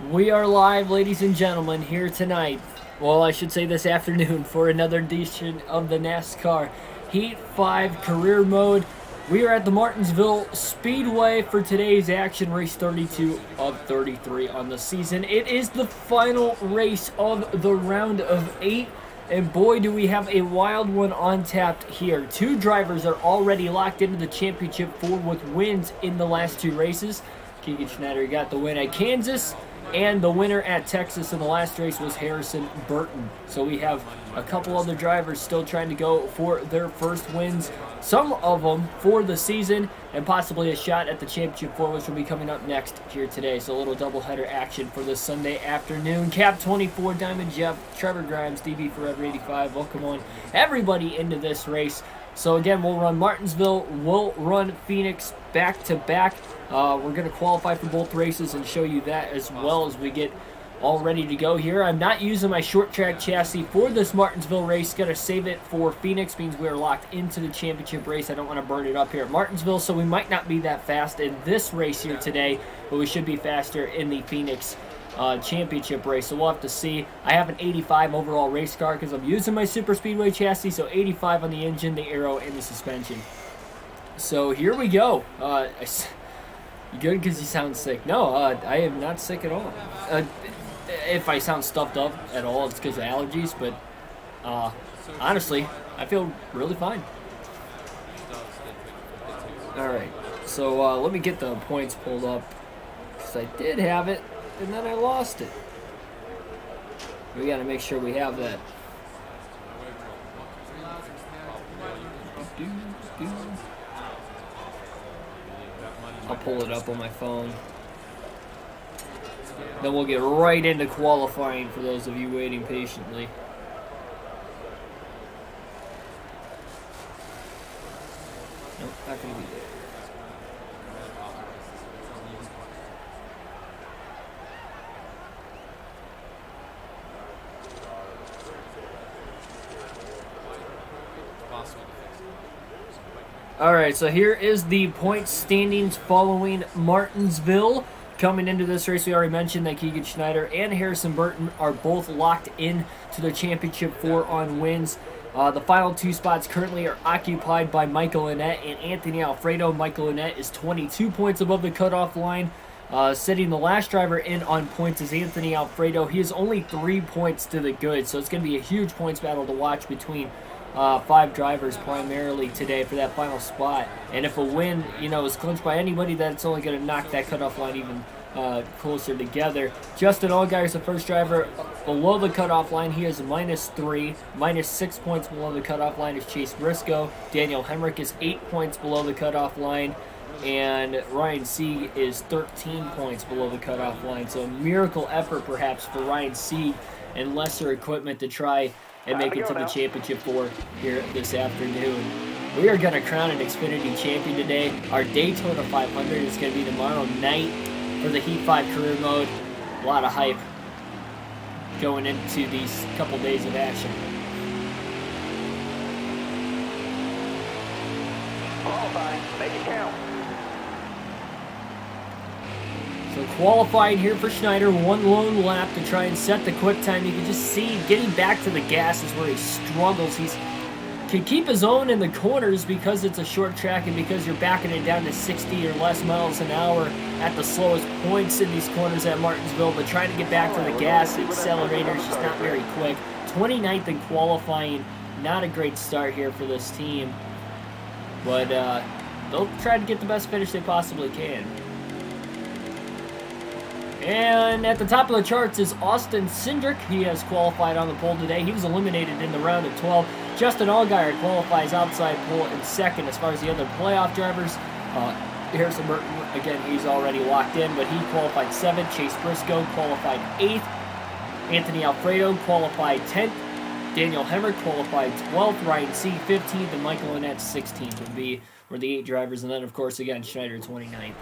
We are live, ladies and gentlemen, here tonight. Well, I should say this afternoon for another edition of the NASCAR Heat 5 Career Mode. We are at the Martinsville Speedway for today's action, race 32 of 33 on the season. It is the final race of the round of 8, and boy, do we have a wild one on tap here. Two drivers are already locked into the championship four with wins in the last two races. Keegan Schneider got the win at Kansas, and the winner at Texas in the last race was Harrison Burton. So we have a couple other drivers still trying to go for their first wins, some of them for the season, and possibly a shot at the championship four, which will be coming up next here today. So a little doubleheader action for this Sunday afternoon. Cap 24, Diamond Jeff, Trevor Grimes, DB Forever 85. Welcome on everybody into this race. So again, we'll run Martinsville, we'll run Phoenix back to back. We're going to qualify for both races and show you that as well as we get all ready to go here. I'm not using my short track chassis for this Martinsville race. Going to save it for Phoenix, means we are locked into the championship race. I don't want to burn it up here at Martinsville, so we might not be that fast in this race here today, but we should be faster in the Phoenix championship race, so we'll have to see. I have an 85 overall race car because I'm using my super speedway chassis, so 85 on the engine, the aero, and the suspension. So here we go. You good because you sound sick? No, I am not sick at all. If I sound stuffed up at all, it's because of allergies, but honestly, I feel really fine. Alright, so let me get the points pulled up, because I did have it, and then I lost it. We got to make sure we have that. I'll pull it up on my phone. Then we'll get right into qualifying for those of you waiting patiently. Nope, not going to be there. Alright, so here is the point standings following Martinsville. Coming into this race, we already mentioned that Keegan Schneider and Harrison Burton are both locked in to the championship four on wins. The final two spots currently are occupied by Michael Annett and Anthony Alfredo. Michael Annett is 22 points above the cutoff line. Sitting the last driver in on points is Anthony Alfredo. He is only 3 points to the good, so it's going to be a huge points battle to watch between five drivers primarily today for that final spot. And if a win, is clinched by anybody, that's only going to knock that cutoff line even closer together. Justin Allgaier is the first driver below the cutoff line. He is -3. -6 points below the cutoff line is Chase Briscoe. Daniel Hemrick is 8 points below the cutoff line. And Ryan Sieg is 13 points below the cutoff line. So a miracle effort perhaps for Ryan Sieg and lesser equipment to try and make it to the championship four here this afternoon. We are going to crown an Xfinity champion today. Our Daytona 500 is going to be tomorrow night for the Heat 5 career mode. A lot of hype going into these couple days of action. Qualifying, make it count. So qualifying here for Schneider, one lone lap to try and set the quick time. You can just see getting back to the gas is where he struggles. He can keep his own in the corners because it's a short track and because you're backing it down to 60 or less miles an hour at the slowest points in these corners at Martinsville, but trying to get back to the gas, the accelerator is just not very quick. 29th in qualifying, not a great start here for this team, but they'll try to get the best finish they possibly can. And at the top of the charts is Austin Cindric. He has qualified on the pole today. He was eliminated in the round of 12. Justin Allgaier qualifies outside pole in second. As far as the other playoff drivers, Harrison Burton, again, he's already locked in, but he qualified 7th. Chase Briscoe qualified 8th. Anthony Alfredo qualified 10th. Daniel Hemrick qualified 12th. Ryan Sieg 15th. And Michael Annett 16th were the 8 drivers. And then, of course, again, Schneider 29th.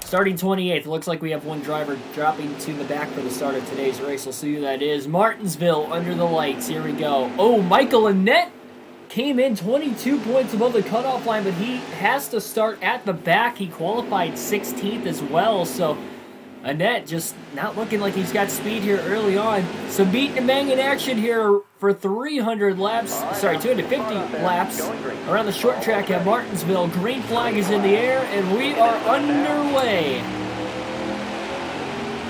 Starting 28th, looks like we have one driver dropping to the back for the start of today's race. We'll see who that is. Martinsville under the lights. Here we go. Oh, Michael Annett came in 22 points above the cutoff line, but he has to start at the back. He qualified 16th as well, so Annette just not looking like he's got speed here early on. Some beating and banging action here for 250 laps around the short track at Martinsville. Green flag is in the air, and we are underway.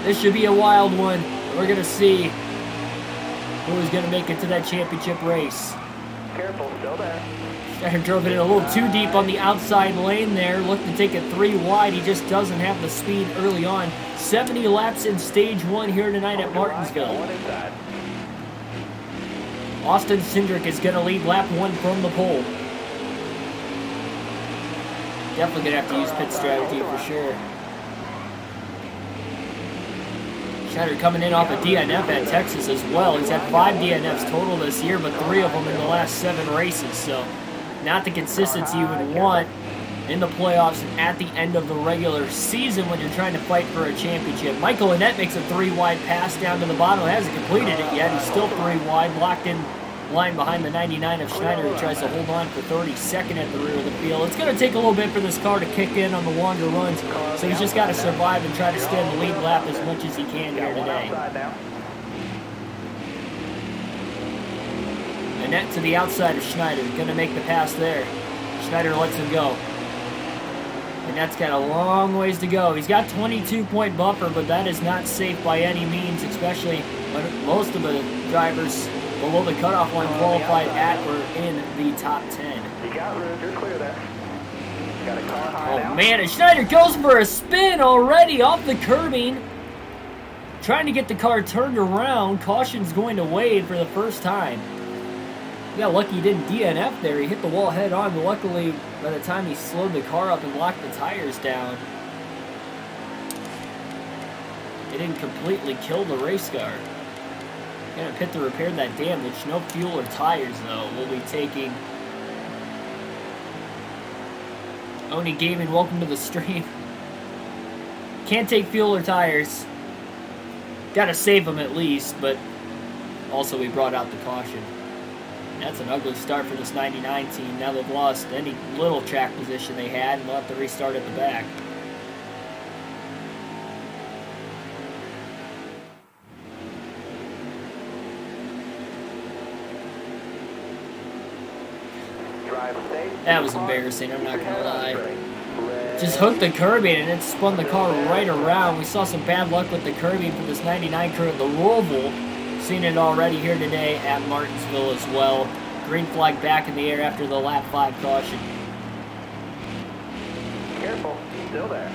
This should be a wild one. We're going to see who's going to make it to that championship race. Careful, still there. Schneider drove it in a little too deep on the outside lane there. Looked to take it 3 wide. He just doesn't have the speed early on. 70 laps in stage 1 here tonight at Martinsville. Austin Cindric is going to lead lap 1 from the pole. Definitely going to have to use pit strategy for sure. Schneider coming in off a DNF at Texas as well. He's had 5 DNFs total this year, but 3 of them in the last 7 races. So not the consistency you would want in the playoffs and at the end of the regular season when you're trying to fight for a championship. Michael Annette makes a 3 wide pass down to the bottom. Hasn't completed it yet. He's still 3 wide, locked in line behind the 99 of Schneider, who tries to hold on for 32nd at the rear of the field. It's going to take a little bit for this car to kick in on the longer runs, so he's just got to survive and try to stay in the lead lap as much as he can here today. Annette to the outside of Schneider, going to make the pass there. Schneider lets him go. Annette's got a long ways to go. He's got 22-point buffer, but that is not safe by any means, especially when most of the drivers below the cutoff line qualified at or in the top 10. You got room, you're clear there. Got a car high Oh now. man, and Schneider goes for a spin already off the curbing. Trying to get the car turned around. Caution's going to wave for the first time. He got lucky he didn't DNF there. He hit the wall head on, but luckily by the time he slowed the car up and locked the tires down, it didn't completely kill the race car. Gonna pit to repair that damage. No fuel or tires though. We'll be taking Oni Gaming, welcome to the stream. Can't take fuel or tires. Gotta save them at least, but also we brought out the caution. That's an ugly start for this 99 team. Now they've lost any little track position they had, and they'll have to restart at the back. That was embarrassing, I'm not gonna lie. Just hooked the curbing and it spun the car right around. We saw some bad luck with the curbing for this 99 crew at the Louisville. Seen it already here today at Martinsville as well. Green flag back in the air after the lap 5 caution. Careful, still there.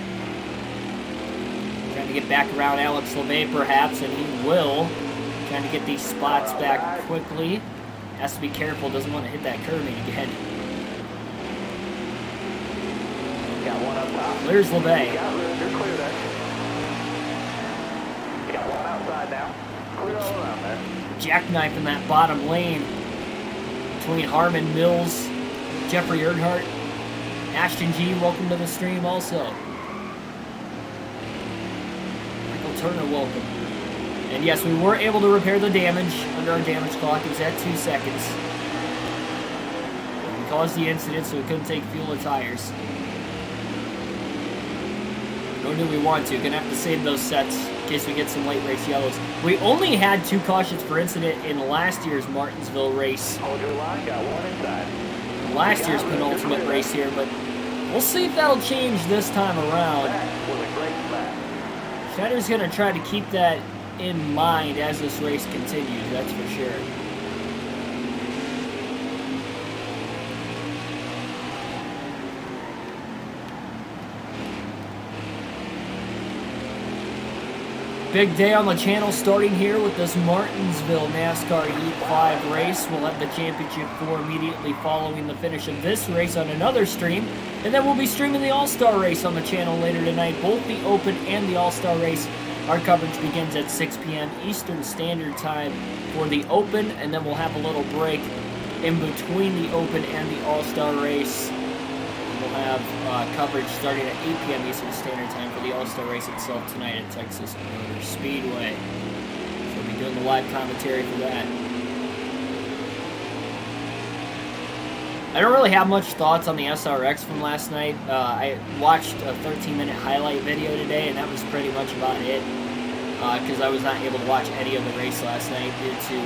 Trying to get back around Alex LeMay perhaps, and he will. Trying to get these spots back quickly. Has to be careful, doesn't want to hit that curbing again. Got one up top. Clears LeMay. You got room, you're clear there. You got one outside now. Clear all around there. Jackknife in that bottom lane between Harmon, Mills, Jeffrey Earnhardt, Ashton G, welcome to the stream also. Michael Turner, welcome. And yes, we were able to repair the damage under our damage clock. It was at 2 seconds. We caused the incident, so we couldn't take fuel or tires. Nor do we want to. Gonna have to save those sets in case we get some late race yellows. We only had 2 cautions per incident in last year's Martinsville race. Hold your line, got one inside. Last year's penultimate race here, but we'll see if that'll change this time around. That was a great lap. Schneider's gonna try to keep that in mind as this race continues, that's for sure. Big day on the channel starting here with this Martinsville NASCAR Heat 5 race. We'll have the Championship 4 immediately following the finish of this race on another stream. And then we'll be streaming the All-Star race on the channel later tonight. Both the Open and the All-Star race. Our coverage begins at 6 p.m. Eastern Standard Time for the Open. And then we'll have a little break in between the Open and the All-Star race. We'll have coverage starting at 8 p.m. Eastern Standard Time for the All-Star race itself tonight at Texas Motor Speedway. So we'll be doing the live commentary for that. I don't really have much thoughts on the SRX from last night. I watched a 13-minute highlight video today, and that was pretty much about it. Because I was not able to watch any of the race last night due to,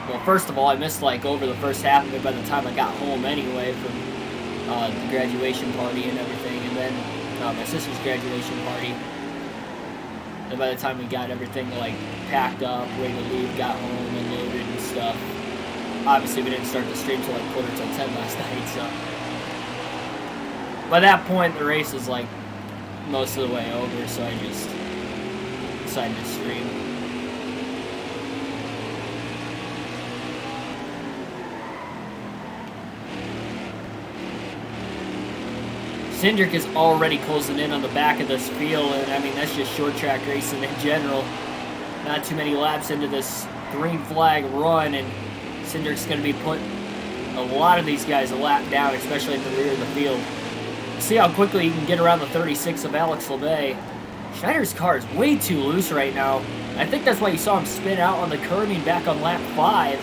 well, first of all, I missed like over the first half of it by the time I got home anyway from the graduation party and everything, and then my sister's graduation party. And by the time we got everything like packed up, ready to leave, got home and loaded and stuff. Obviously, we didn't start the stream till like 10:15 last night, so by that point the race is like most of the way over, so I just decided to stream. Cindric is already closing in on the back of this field, and I mean, that's just short track racing in general. Not too many laps into this green flag run, and Cindric's going to be putting a lot of these guys a lap down, especially at the rear of the field. See how quickly he can get around the 36 of Alex LeBay. Schneider's car is way too loose right now. I think that's why you saw him spin out on the curving back on lap 5.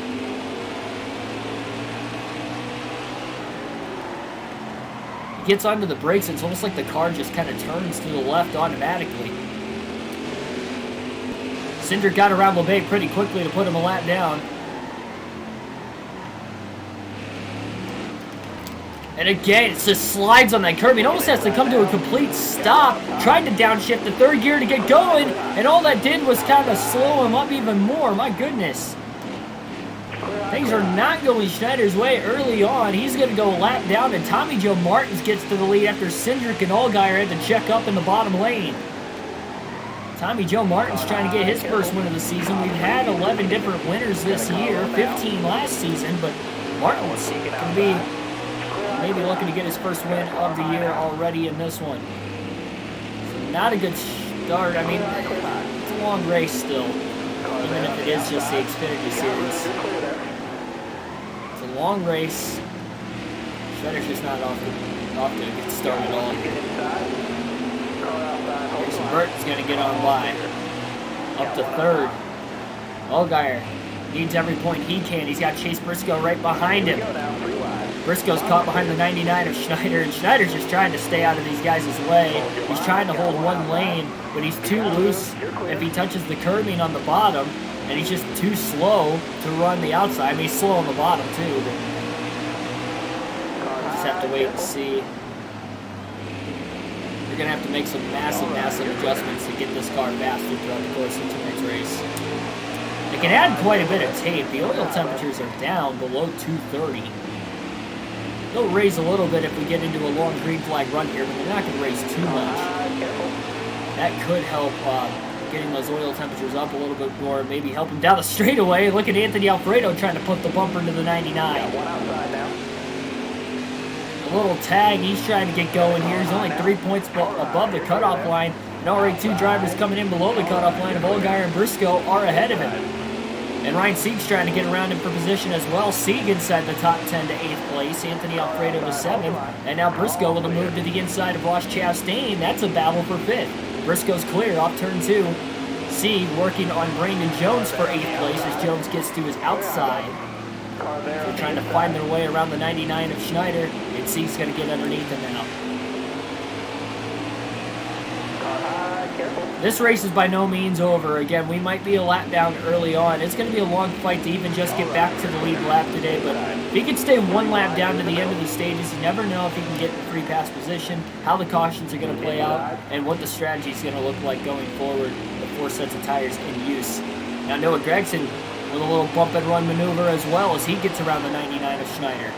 He gets onto the brakes, it's almost like the car just kind of turns to the left automatically. Cindric got around LeBay pretty quickly to put him a lap down. And again, it just slides on that curb. It almost has to come to a complete stop. Tried to downshift the third gear to get going, and all that did was kind of slow him up even more. My goodness. Things are not going Schneider's way early on. He's going to go lap down, and Tommy Joe Martins gets to the lead after Cindric and Allgaier had to check up in the bottom lane. Tommy Joe Martins trying to get his first win of the season. We've had 11 different winners this year, 15 last season, but Martins going to be maybe looking to get his first win of the year already in this one. So not a good start. I mean, it's a long race still, even if it is just the Xfinity Series. It's a long race. Shredder's just not off to a good start at all. Jason Burton's going to get on by. Up to third. Allgaier needs every point he can. He's got Chase Briscoe right behind him. Briscoe's caught behind the 99 of Schneider, and Schneider's just trying to stay out of these guys' way. He's trying to hold one lane, but he's too loose if he touches the curbing on the bottom, and he's just too slow to run the outside. I mean, he's slow on the bottom, too, but just have to wait and see. You're going to have to make some massive adjustments to get this car faster throughout the course of tonight's race. It can add quite a bit of tape. The oil temperatures are down below 230. They'll raise a little bit if we get into a long green flag run here, but they're not going to raise too much. That could help getting those oil temperatures up a little bit more, maybe help him down the straightaway. Look at Anthony Alfredo trying to put the bumper into the 99. A little tag, he's trying to get going here. He's only 3 points above the cutoff line, and already 2 drivers coming in below the cutoff line of Allgaier and Briscoe are ahead of him. And Ryan Sieg's trying to get around him for position as well. Sieg inside the top 10 to 8th place. Anthony Alfredo to 7th. And now Briscoe with a move to the inside of Ross Chastain. That's a battle for 5th. Briscoe's clear off turn 2. Sieg working on Brandon Jones for 8th place as Jones gets to his outside. They're trying to find their way around the 99 of Schneider. And Sieg's going to get underneath him now. This race is by no means over. Again, we might be a lap down early on. It's going to be a long fight to even just get back to the lead lap today, but if he can stay 1 lap down to the end of the stages, you never know if he can get the free pass position, how the cautions are going to play out, and what the strategy is going to look like going forward with 4 sets of tires in use. Now Noah Gragson with a little bump and run maneuver as well as he gets around the 99 of Schneider.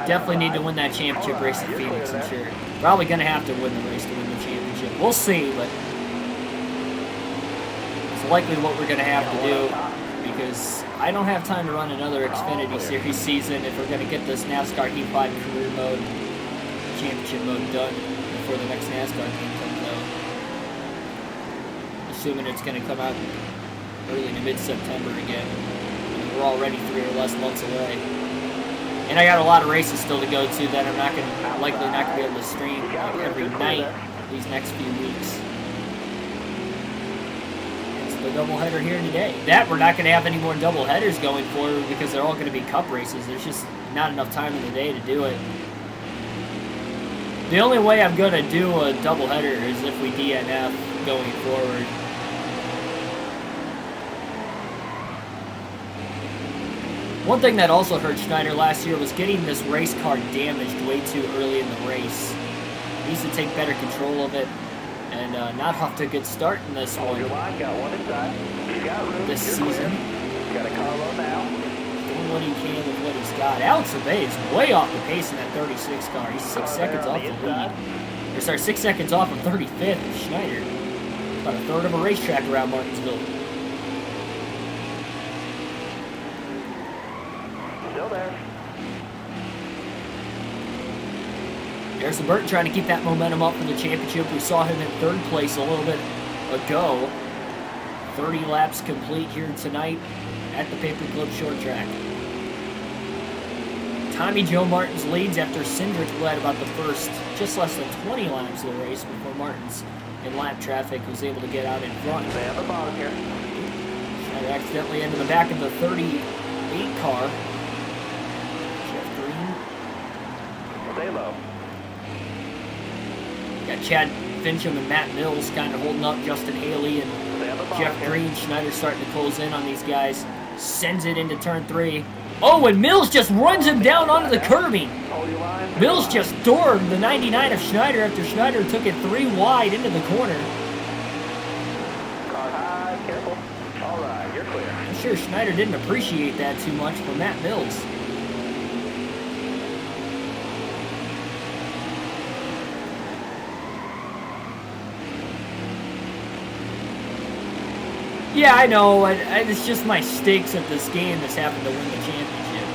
Definitely need to win that championship race at Phoenix, I'm sure. Probably going to have to win the race to win the championship. We'll see, but it's likely what we're going to have to do because I don't have time to run another Xfinity Series season if we're going to get this NASCAR Heat 5 career mode, championship mode done before the next NASCAR game comes out. Assuming it's going to come out early to mid-September again. I mean, we're already 3 or less months away. And I got a lot of races still to go to that I'm likely not gonna be able to stream like every night these next few weeks. It's the doubleheader here today. That we're not gonna have any more doubleheaders going forward because they're all gonna be cup races. There's just not enough time in the day to do it. The only way I'm gonna do a doubleheader is if we DNF going forward. One thing that also hurt Schneider last year was getting this race car damaged way too early in the race. He needs to take better control of it and not off to a good start in this one. This season. Got a car low now. Doing what he can with what he's got. Alex Obey is way off the pace in that 36 car. He's 6 seconds off the lead. Or sorry, 6 seconds off of 35th of Schneider. About a third of a racetrack around Martinsville. Still there. Harrison Burton trying to keep that momentum up for the championship. We saw him in 3rd place a little bit ago. 30 laps complete here tonight at the Paperclip Short Track. Tommy Joe Martins leads after Cindric led about the first just less than 20 laps of the race before Martins in lap traffic was able to get out in front. Stay at the bottom here. Schneider accidentally into the back of the 38 car. Jeff Green. Stay low. Got Chad Fincham and Matt Mills kind of holding up Justin Haley and Jeff Green. Schneider starting to close in on these guys. Sends it into turn 3. Oh, and Mills just runs him down onto the curbing. Mills just doored the 99 of Schneider after Schneider took it 3 wide into the corner. Car high, careful. All right, you're clear. I'm sure Schneider didn't appreciate that too much from Matt Mills. Yeah, I know. It's just my stakes at this game that's happened to win the championship.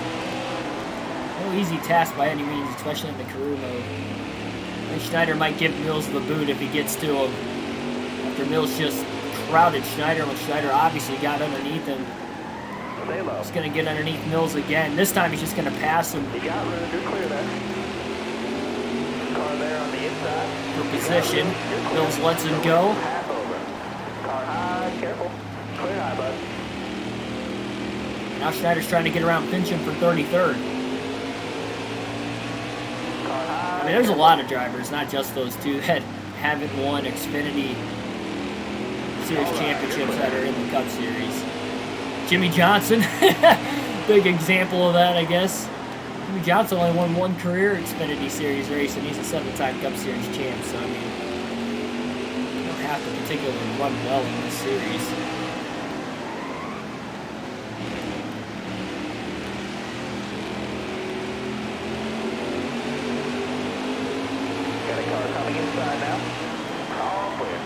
No easy task by any means, especially in the career mode. I think Schneider might give Mills the boot if he gets to him. After Mills just crowded Schneider when Schneider obviously got underneath him. Stay low. He's going to get underneath Mills again. This time he's just going to pass him You got room. You're clear there. Car there on the inside. for position. Mills lets him go. Half over. Car high, careful. Clear high, bud. Now Schneider's trying to get around Fincham for 33rd. Car high. I mean, there's a lot of drivers, not just those two, that haven't won Xfinity Series championships that are in the Cup Series. Jimmy Johnson, big example of that, I guess. Jimmy Johnson only won 1 career Xfinity Series race, and he's a 7-time Cup Series champ, so I mean, you don't have to particularly run well in this series. Got a car coming inside now. All clear.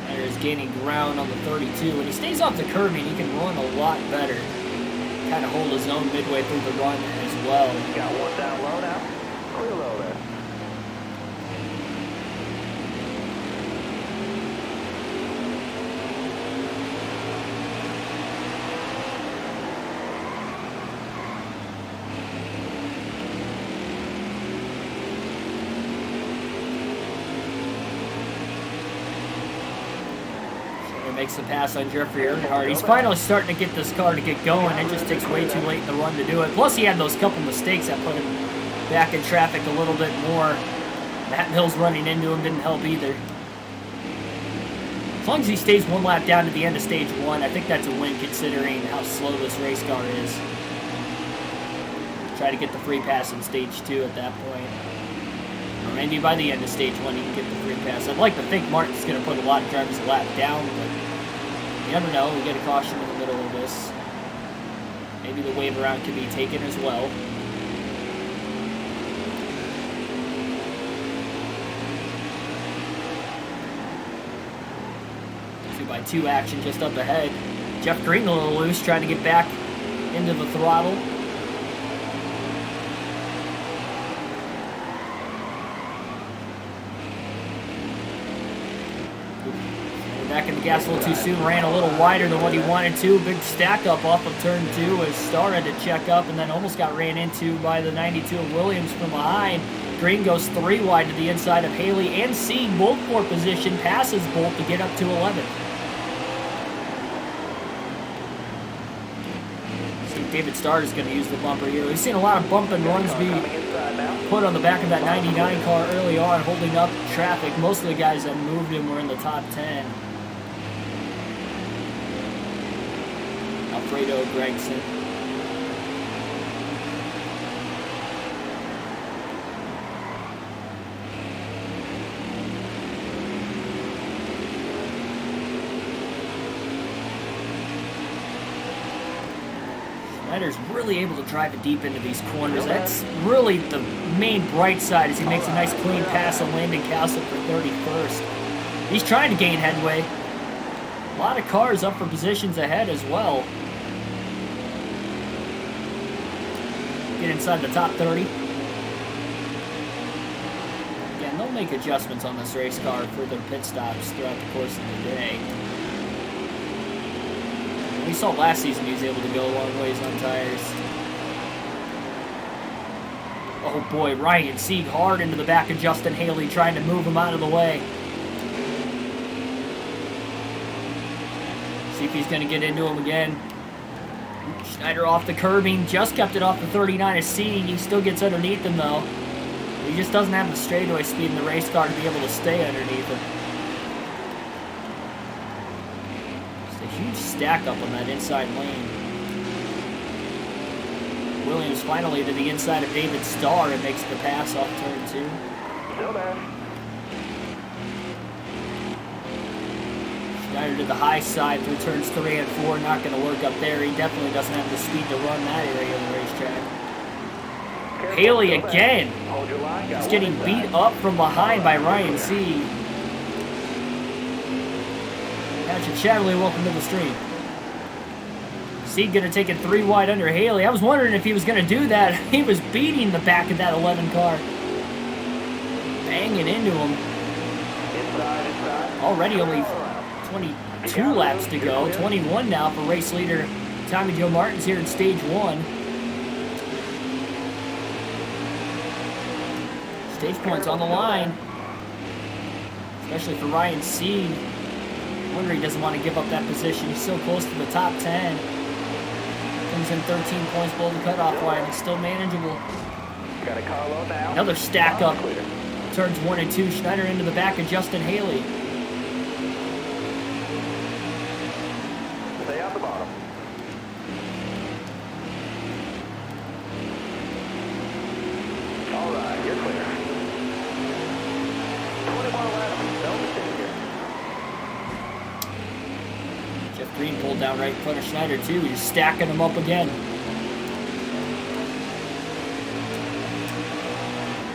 Schneider is gaining ground on the 32. When he stays off the curbing, he can run a lot better. Kind of hold his own midway through the run as well. Got one down low now. Clear low there. Makes the pass on Jeffrey Earnhardt. He's finally starting to get this car to get going. It just takes way too late in the run to do it. Plus, he had those couple mistakes that put him back in traffic a little bit more. Matt Mills running into him didn't help either. As long as he stays 1 lap down to the end of stage 1, I think that's a win considering how slow this race car is. Try to get the free pass in stage 2 at that point. Or maybe by the end of stage 1 he can get the free pass. I'd like to think Martin's going to put a lot of drivers a lap down, but you never know. We get a caution in the middle of this. Maybe the wave around can be taken as well. 2x2 action just up ahead. Jeff Green a little loose, trying to get back into the throttle. Back in the gas a little too soon, ran a little wider than what he wanted to. Big stack up off of turn 2 as Starr had to check up and then almost got ran into by the 92 of Williams from behind. Green goes 3 wide to the inside of Haley and Seed, both for position, passes both to get up to 11th. David Starr is going to use the bumper here. We've seen a lot of bump and runs be put on the back of that 99 car early on, holding up traffic. Most of the guys that moved him were in the top 10. Alfredo Gregson. Schneider's really able to drive it deep into these corners. That's really the main bright side as he makes a nice clean pass on Landon Castle for 31st. He's trying to gain headway. A lot of cars up for positions ahead as well. Get inside the top 30. Again, they'll make adjustments on this race car for their pit stops throughout the course of the day. We saw last season he was able to go a long ways on tires. Oh boy, Ryan Sieg hard into the back of Justin Haley, trying to move him out of the way. See if he's going to get into him again. Schneider off the curbing, just kept it off the 39 of Sieg. He still gets underneath him though. He just doesn't have the straightaway speed in the race car to be able to stay underneath him. Huge stack up on that inside lane. Williams finally to the inside of David Starr and makes the pass off turn 2. Still there. Schneider to the high side through turns 3 and 4. Not going to work up there. He definitely doesn't have the speed to run that area of the racetrack. Careful, Haley still again. there. Hold your line. He's getting beat up from behind by Ryan Sieg. Patrick Chatterley, welcome to the stream. Sieg going to take it 3 wide under Haley. I was wondering if he was going to do that. He was beating the back of that 11 car. Banging into him. Inside. Already only 22 laps to go. 21 now for race leader Tommy Joe Martins here in stage 1. Stage points on the line. Especially for Ryan Sieg. I wonder he doesn't want to give up that position. He's so close to the top 10. Comes in 13 points below the cutoff line. It's still manageable. Got a car low now. Another stack up. Turns 1 and 2. Schneider into the back of Justin Haley. Stay out the bottom. All right, you're clear. 21 laps. No mistake here. Jeff Green pulled down right in front of Schneider too. He's stacking them up again.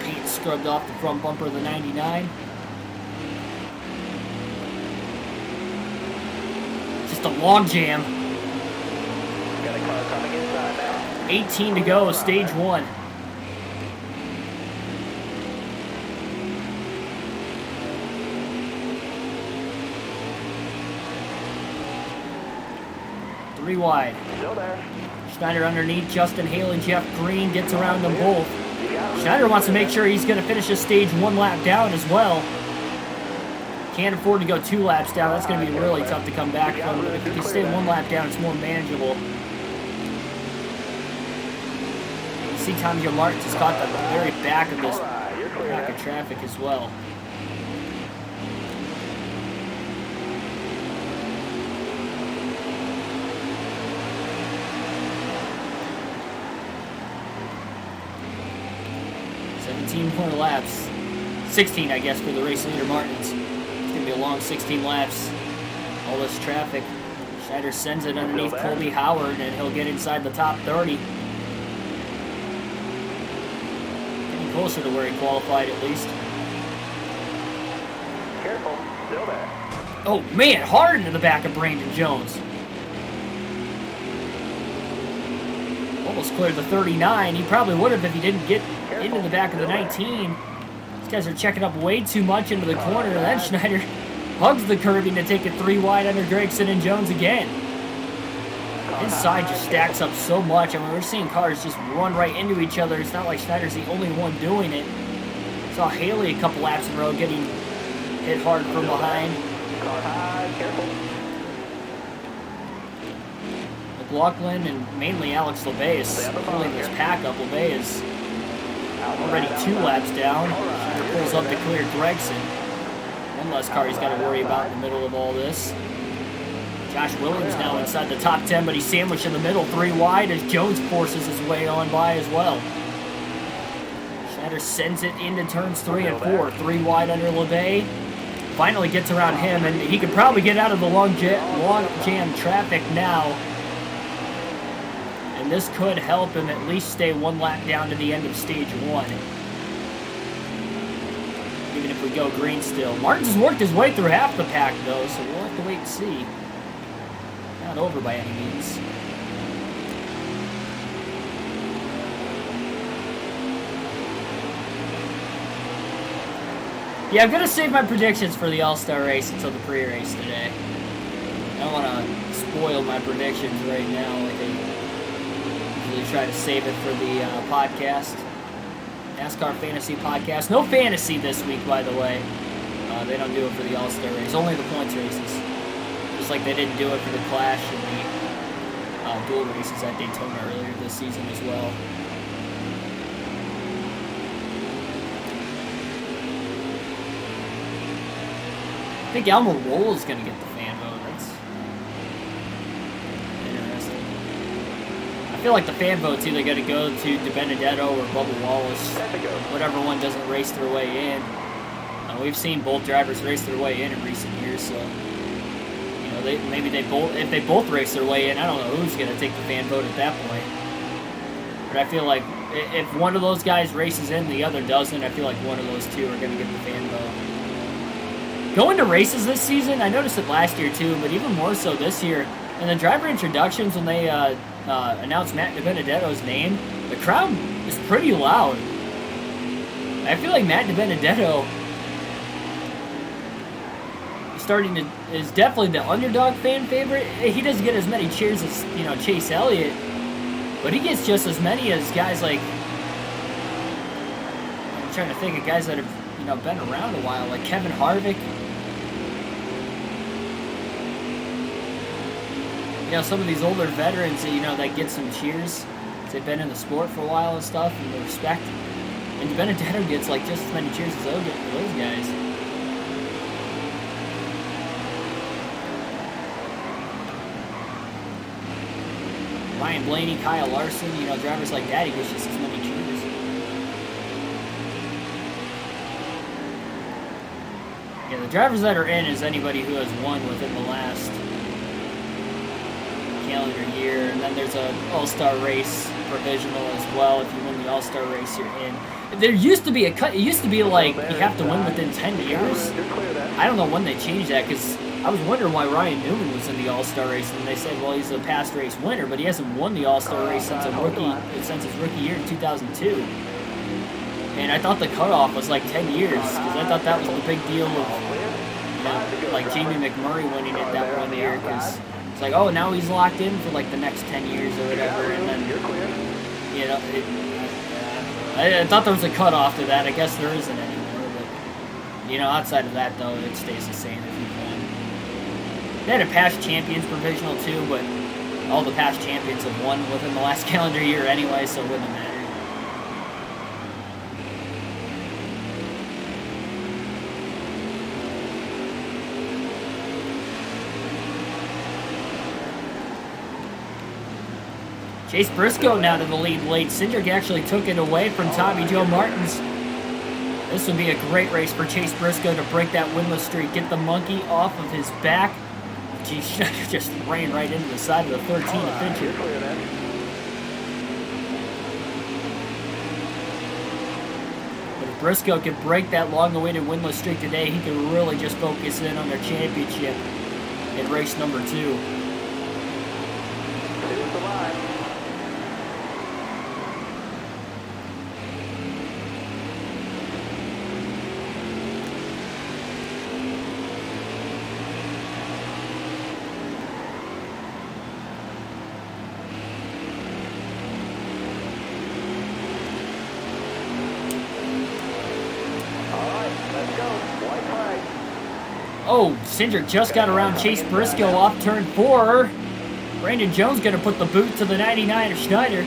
Paint scrubbed off the front bumper of the 99. Just a log jam. Got a car coming inside now. 18 to go, stage 1. Three wide. Still there. Schneider underneath Justin Haley, Jeff Green gets around them both. Schneider wants to make sure he's going to finish his stage 1 lap down as well. Can't afford to go 2 laps down. That's going to be really tough to come back from. But if you can stay 1 lap down, it's more manageable. You see Tommy Joe Martins has caught the very back of this back of traffic as well. More laps. 16, I guess, for the race leader Martins. It's going to be a long 16 laps. All this traffic. Schneider sends it underneath Colby Howard, and he'll get inside the top 30. Getting closer to where he qualified, at least. Careful. Still there. Oh, man, hard into the back of Brandon Jones. Almost cleared the 39. He probably would have if he didn't get into the back of the 19. These guys are checking up way too much into the corner. And then Schneider hugs the curbing to take it 3 wide under Gregson and Jones again. Inside just stacks up so much. I mean, we're seeing cars just run right into each other. It's not like Schneider's the only one doing it. Saw Haley a couple laps in a row getting hit hard from behind. Car high, careful. McLaughlin and mainly Alex LeBay is pulling this pack up. LeBay is already 2 laps down. Schneider pulls up to clear Gregson. One less car he's got to worry about in the middle of all this. Josh Williams now inside the top 10, but he's sandwiched in the middle 3 wide as Jones forces his way on by as well. Schneider sends it into turns 3 and 4. 3 wide under LeBay. Finally gets around him, and he could probably get out of the long jam traffic now. And this could help him at least stay 1 lap down to the end of stage 1. Even if we go green still. Martins has worked his way through half the pack, though, so we'll have to wait and see. Not over by any means. Yeah, I'm going to save my predictions for the All-Star race until the pre-race today. I don't want to spoil my predictions right now like I usually try to save it for the podcast. NASCAR Fantasy Podcast. No fantasy this week, by the way. They don't do it for the All-Star race. Only the points races. Just like they didn't do it for the Clash and the dual races at Daytona earlier this season as well. I think Almirola is going to get the fan vote. That's interesting. I feel like the fan vote's either going to go to DiBenedetto or Bubba Wallace. Whatever one doesn't race their way in. We've seen both drivers race their way in recent years, so you know if they both race their way in, I don't know who's going to take the fan vote at that point. But I feel like if one of those guys races in, the other doesn't. I feel like one of those two are going to get the fan vote. Going to races this season, I noticed it last year too, but even more so this year. In the driver introductions, when they announced Matt DiBenedetto's name, the crowd is pretty loud. I feel like Matt DiBenedetto is definitely the underdog fan favorite. He doesn't get as many cheers as Chase Elliott, but he gets just as many as guys like, I'm trying to think of guys that have been around a while, like Kevin Harvick. Some of these older veterans that get some cheers. They've been in the sport for a while and stuff, and the respect. And DiBenedetto gets like just as many cheers as those guys. Ryan Blaney, Kyle Larson, drivers like that, he gets just as many cheers. Yeah, the drivers that are in is anybody who has won within the last calendar year, and then there's an all-star race provisional as well. If you win the all-star race, you're in. There used to be a cut. It used to be like you have to win within 10 years. I don't know when they changed that, because I was wondering why Ryan Newman was in the all-star race, and they said, well, he's a past race winner, but he hasn't won the all-star race since his rookie year in 2002. And I thought the cutoff was like 10 years, because I thought that was the big deal of like Jamie McMurray winning it that one year, because it's like, oh, now he's locked in for like the next 10 years or whatever, and then, I thought there was a cutoff to that. I guess there isn't anymore, but, outside of that, though, it stays the same if you've won. They had a past champions provisional, too, but all the past champions have won within the last calendar year anyway, so it wouldn't matter. Chase Briscoe now to the lead late. Cindric actually took it away from Tommy Joe Martins. This would be a great race for Chase Briscoe to break that winless streak, get the monkey off of his back. He just ran right into the side of the 13 to finish it. But if Briscoe could break that long-awaited winless streak today, he could really just focus in on their championship in race number 2. Oh, Cindric just got around Chase Briscoe off turn 4. Brandon Jones going to put the boot to the 99 of Schneider.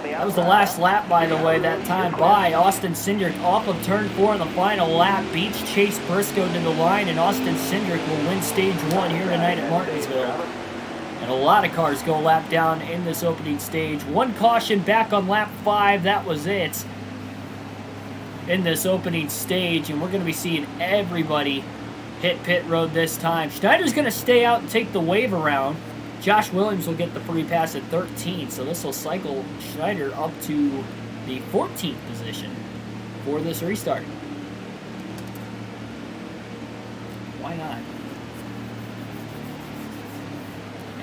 That was the last lap, by the way, that time by Austin Cindric off of turn 4 in the final lap. Beats Chase Briscoe to the line, and Austin Cindric will win stage 1 here tonight at Martinsville. And a lot of cars go lap down in this opening stage. One caution back on lap 5. That was it in this opening stage. And we're going to be seeing everybody hit pit road this time. Schneider's going to stay out and take the wave around. Josh Williams will get the free pass at 13. So this will cycle Schneider up to the 14th position for this restart. Why not?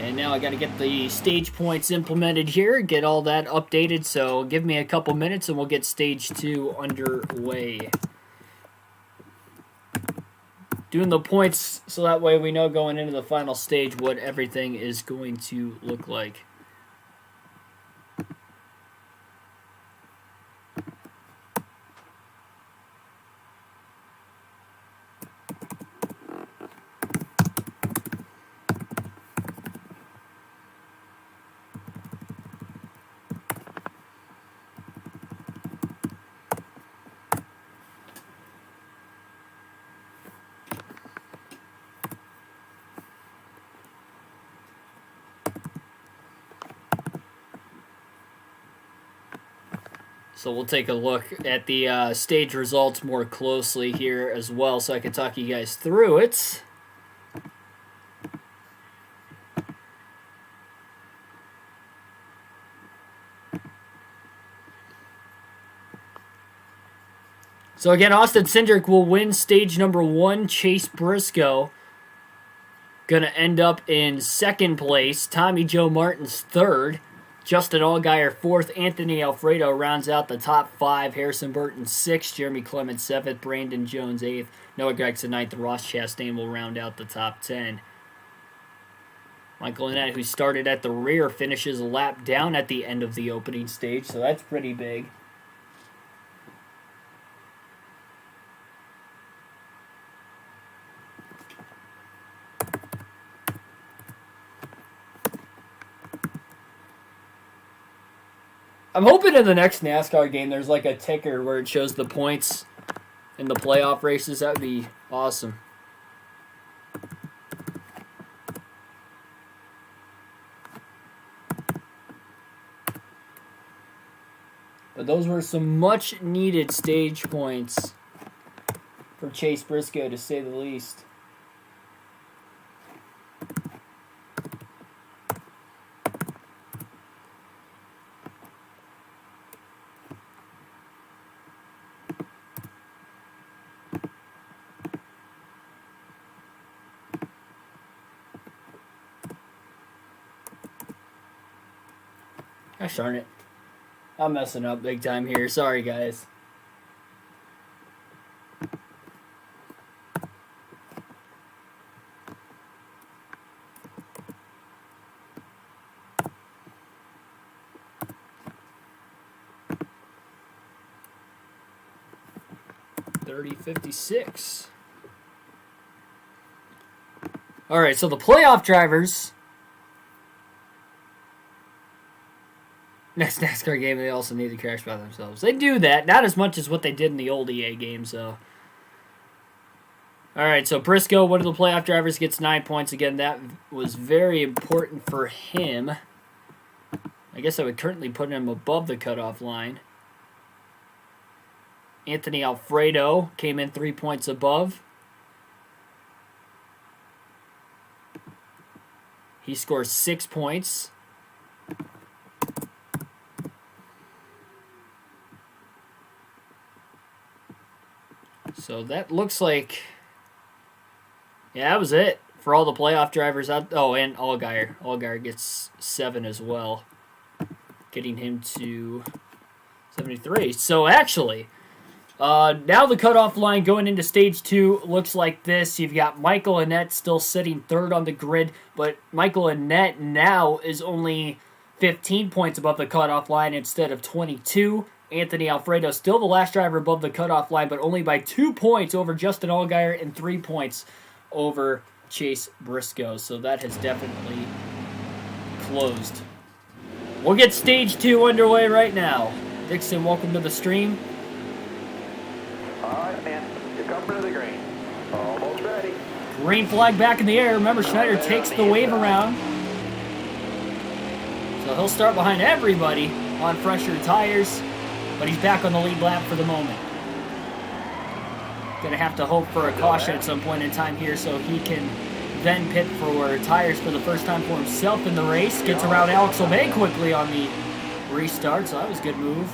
And now I got to get the stage points implemented here, get all that updated, so give me a couple minutes and we'll get stage 2 underway. Doing the points so that way we know going into the final stage what everything is going to look like. So we'll take a look at the stage results more closely here as well so I can talk you guys through it. So again, Austin Cindric will win stage number 1. Chase Briscoe going to end up in 2nd place. Tommy Joe Martins 3rd. Justin Allgaier 4th. Anthony Alfredo rounds out the top 5. Harrison Burton 6th. Jeremy Clements 7th. Brandon Jones 8th. Noah Gregson 9th. Ross Chastain will round out the top 10. Michael Annett, who started at the rear, finishes a lap down at the end of the opening stage, so that's pretty big. I'm hoping in the next NASCAR game there's like a ticker where it shows the points in the playoff races. That would be awesome. But those were some much needed stage points for Chase Briscoe, to say the least. Gosh darn it. I'm messing up big time here. Sorry, guys. $30.56. All right, so the playoff drivers. Next NASCAR game, they also need to crash by themselves. They do that, not as much as what they did in the old EA game, so. All right, so Briscoe, one of the playoff drivers, gets 9 points. Again, that was very important for him. I guess I would currently put him above the cutoff line. Anthony Alfredo came in 3 points above. He scores 6 points. So that looks like, yeah, that was it for all the playoff drivers out. Oh, and Allgaier. Allgaier gets 7 as well, getting him to 73. So actually, now the cutoff line going into stage 2 looks like this. You've got Michael Annett still sitting 3rd on the grid, but Michael Annett now is only 15 points above the cutoff line instead of 22. Anthony Alfredo, still the last driver above the cutoff line, but only by 2 points over Justin Allgaier and 3 points over Chase Briscoe. So that has definitely closed. We'll get stage 2 underway right now. Dixon, welcome to the stream. All right, man. You're coming to the green. Almost ready. Green flag back in the air. Remember, Schneider takes the wave around. So he'll start behind everybody on fresher tires, but he's back on the lead lap for the moment. Gonna have to hope for a caution at some point in time here so he can then pit for tires for the first time for himself in the race. Gets around Alex Obey quickly on the restart, so that was a good move.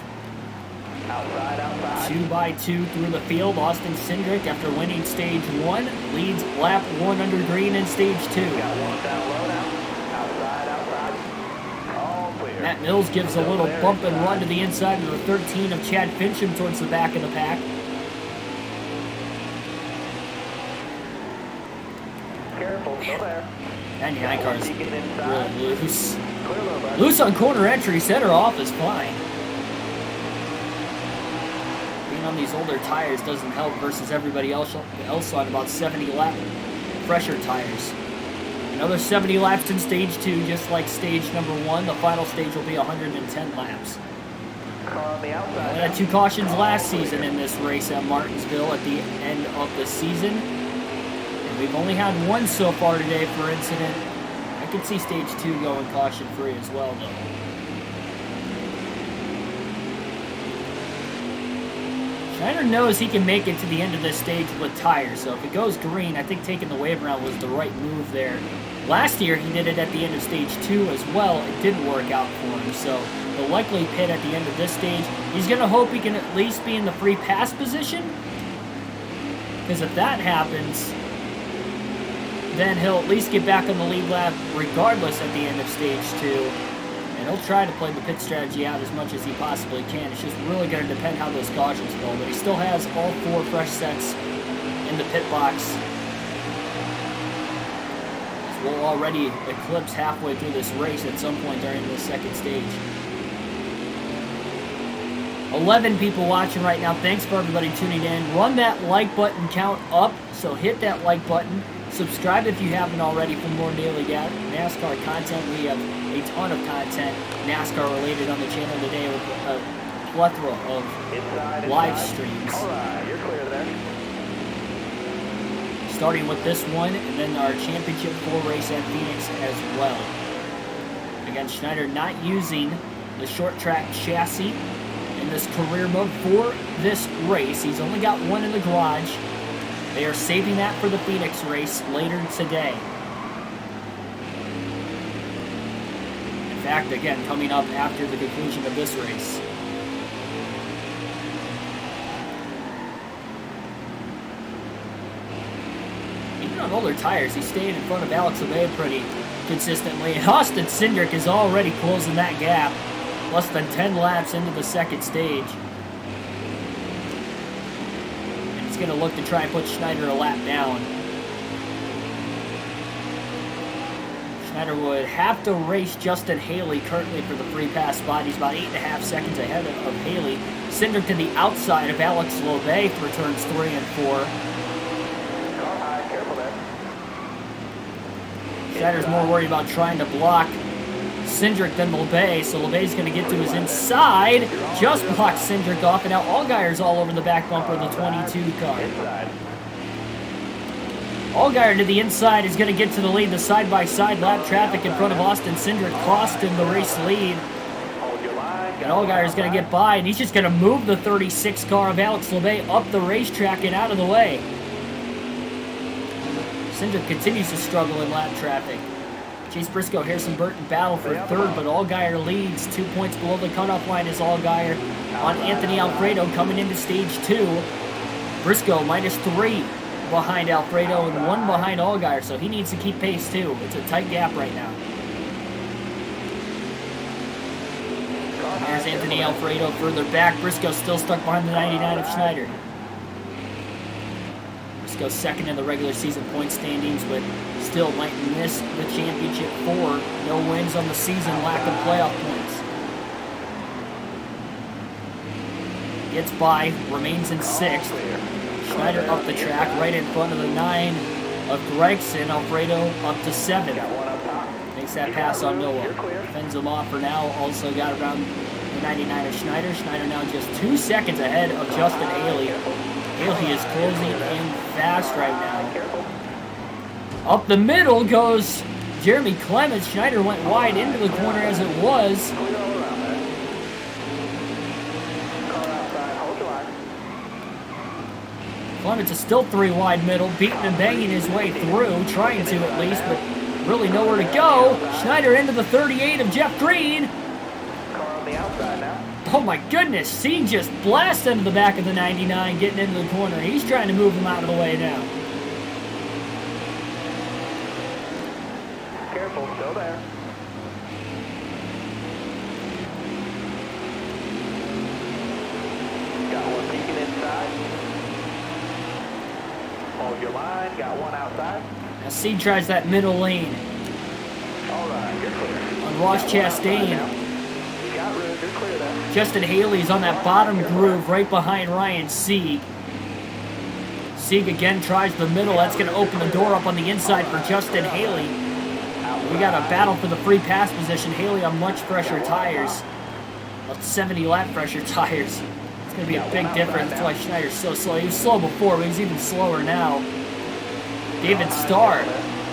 Outside. 2 by 2 through the field. Austin Cindric, after winning stage 1, leads lap 1 under green in stage 2. Got one down low now. Outside. All clear. Matt Mills gives a little bump and run to the inside of the 13 of Chad Fincham towards the back of the pack. Careful, still there. 99 car's really loose. Clear low, bud. Loose on corner entry, center off is fine. Being on these older tires doesn't help versus everybody else on about 70 lap fresher tires. Another 70 laps in stage 2, just like stage number 1. The final stage will be 110 laps. Car on the outside. We had 2 cautions last season in this race at Martinsville at the end of the season. And we've only had 1 so far today for incident. I could see stage 2 going caution-free as well, though. Schneider knows he can make it to the end of this stage with tires, so if it goes green, I think taking the wave around was the right move there. Last year, he did it at the end of stage 2 as well. It didn't work out for him, so the likely pit at the end of this stage, he's going to hope he can at least be in the free pass position, because if that happens, then he'll at least get back on the lead lap regardless at the end of stage 2. And he'll try to play the pit strategy out as much as he possibly can. It's just really going to depend how those cautions go. But he still has all 4 fresh sets in the pit box. So we'll already eclipse halfway through this race at some point during the second stage. 11 people watching right now. Thanks for everybody tuning in. Run that like button count up. So hit that like button. Subscribe if you haven't already for more daily NASCAR content. We have a ton of content NASCAR related on the channel today with a plethora of live streams. All right, you're clear there. Starting with this one and then our championship 4 race at Phoenix as well. Again, Schneider not using the short track chassis in this career mode for this race. He's only got 1 in the garage. They are saving that for the Phoenix race later today. In fact, again, coming up after the conclusion of this race. Even on older tires, he stayed in front of Alex Obey pretty consistently. And Austin Cindric is already closing that gap. Less than 10 laps into the second stage. Going to look to try and put Schneider a lap down. Schneider would have to race Justin Haley currently for the free pass spot. He's about 8.5 seconds ahead of Haley. Cindric to the outside of Alex Lobay for turns 3 and 4. Careful there. Schneider's more worried about trying to block Cindric than Lobay, so Lobay's going to get to his inside, just blocks Cindric off, and now Allgaier's all over the back bumper of the 22 car. Allgaier to the inside is going to get to the lead. The side-by-side lap traffic in front of Austin Cindric cost him the race lead. And Allgaier's going to get by, and he's just going to move the 36 car of Alex Lobay up the racetrack and out of the way. Cindric continues to struggle in lap traffic. Chase Briscoe, Harrison Burton battle for 3rd, but Allgaier leads. 2 points below the cutoff line is Allgaier on Anthony Alfredo coming into stage 2. Briscoe -3 behind Alfredo and 1 behind Allgaier, so he needs to keep pace too. It's a tight gap right now. There's Anthony Alfredo further back. Briscoe still stuck behind the 99 of Schneider. Briscoe 2nd in the regular season point standings, but still might miss the championship 4. No wins on the season, lack of playoff points. Gets by, remains in 6th. Schneider up the track, right in front of the 9 of Gregson. Alfredo up to 7th. Makes that pass on Noah. Fends him off for now. Also got around the 99 of Schneider. Schneider now just 2 seconds ahead of Justin Haley. Haley is closing in fast right now. Up the middle goes Jeremy Clements. Schneider went wide into the corner as it was. Clements is still 3 wide middle, beating and banging his way through, trying to at least, but really nowhere to go. Schneider into the 38 of Jeff Green. Oh my goodness, C just blasted into the back of the 99, getting into the corner. He's trying to move him out of the way now. Careful, still there. Got one peeking inside. Hold your line, got one outside. Now C tries that middle lane. All right, you're clear. On Ross Chastain. You got room, you're clear there. Justin Haley's on that bottom groove right behind Ryan Sieg. Sieg again tries the middle. That's going to open the door up on the inside for Justin Haley. We got a battle for the free pass position. Haley on much fresher tires. About 70 lap pressure tires. It's going to be a big difference. That's why Schneider's so slow. He was slow before, but he's even slower now. David Starr,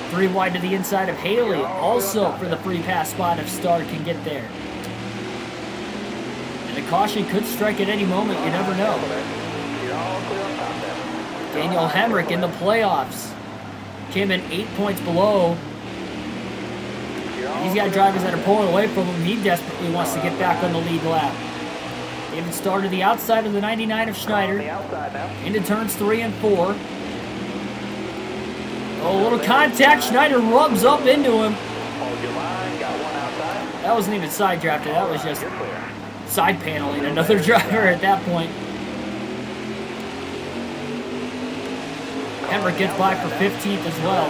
3 wide to the inside of Haley. Also for the free pass spot if Starr can get there. And the caution could strike at any moment. You never know. Daniel Hemrick in the playoffs. Came in 8 points below. He's got drivers that are pulling away from him. He desperately wants to get back on the lead lap. David Starr to the outside of the 99 of Schneider. Into turns 3 and 4. Oh, a little contact. Schneider rubs up into him. That wasn't even side drafted. That was just side paneling another driver at that point. Hemrick gets by for 15th as well.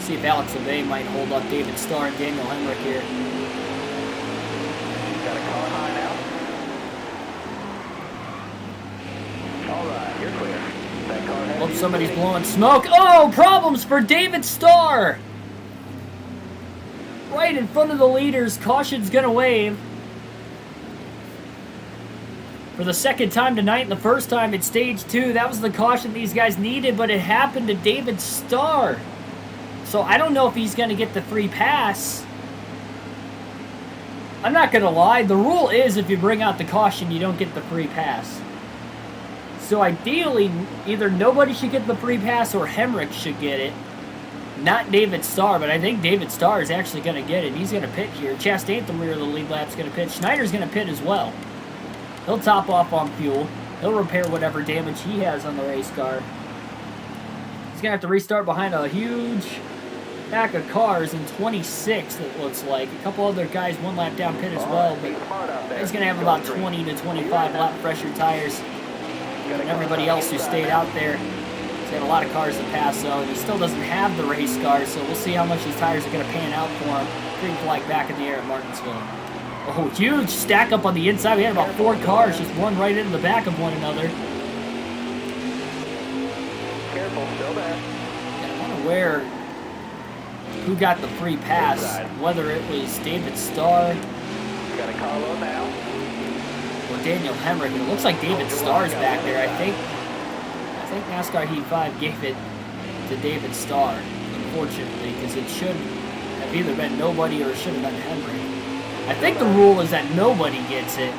See if Alex LeVay might hold up David Starr and Daniel Hemrick here. Got a car high now. All right, you're clear. That car has Hope somebody's blowing smoke. Oh, problems for David Starr. Right in front of the leaders. Caution's going to wave. For the second time tonight and the first time at stage 2, that was the caution these guys needed, but it happened to David Starr. So I don't know if he's going to get the free pass. I'm not going to lie. The rule is if you bring out the caution, you don't get the free pass. So ideally, either nobody should get the free pass or Hemrick should get it. Not David Starr, but I think David Starr is actually going to get it. He's going to pit here. Chastain at the rear of the lead lap's going to pit. Schneider's going to pit as well. He'll top off on fuel. He'll repair whatever damage he has on the race car. He's going to have to restart behind a huge pack of cars in 26th, it looks like. A couple other guys 1 lap down pit as well, but he's going to have about 20 to 25 lap pressure tires. And everybody else who stayed out there, he's got a lot of cars to pass, so he still doesn't have the race car, so we'll see how much these tires are going to pan out for him. Green flag back in the air at Martinsville. Oh, huge stack up on the inside. We had about 4 cars just run right into the back of one another. Careful, still there. I'm unaware who got the free pass, whether it was David Starr Got a Carlo now. or Daniel Hemrick. It looks like David Starr's back there. I think NASCAR Heat 5 gave it to David Starr, unfortunately, because it should have either been nobody or it should have been Hemrick. I think the rule is that nobody gets it.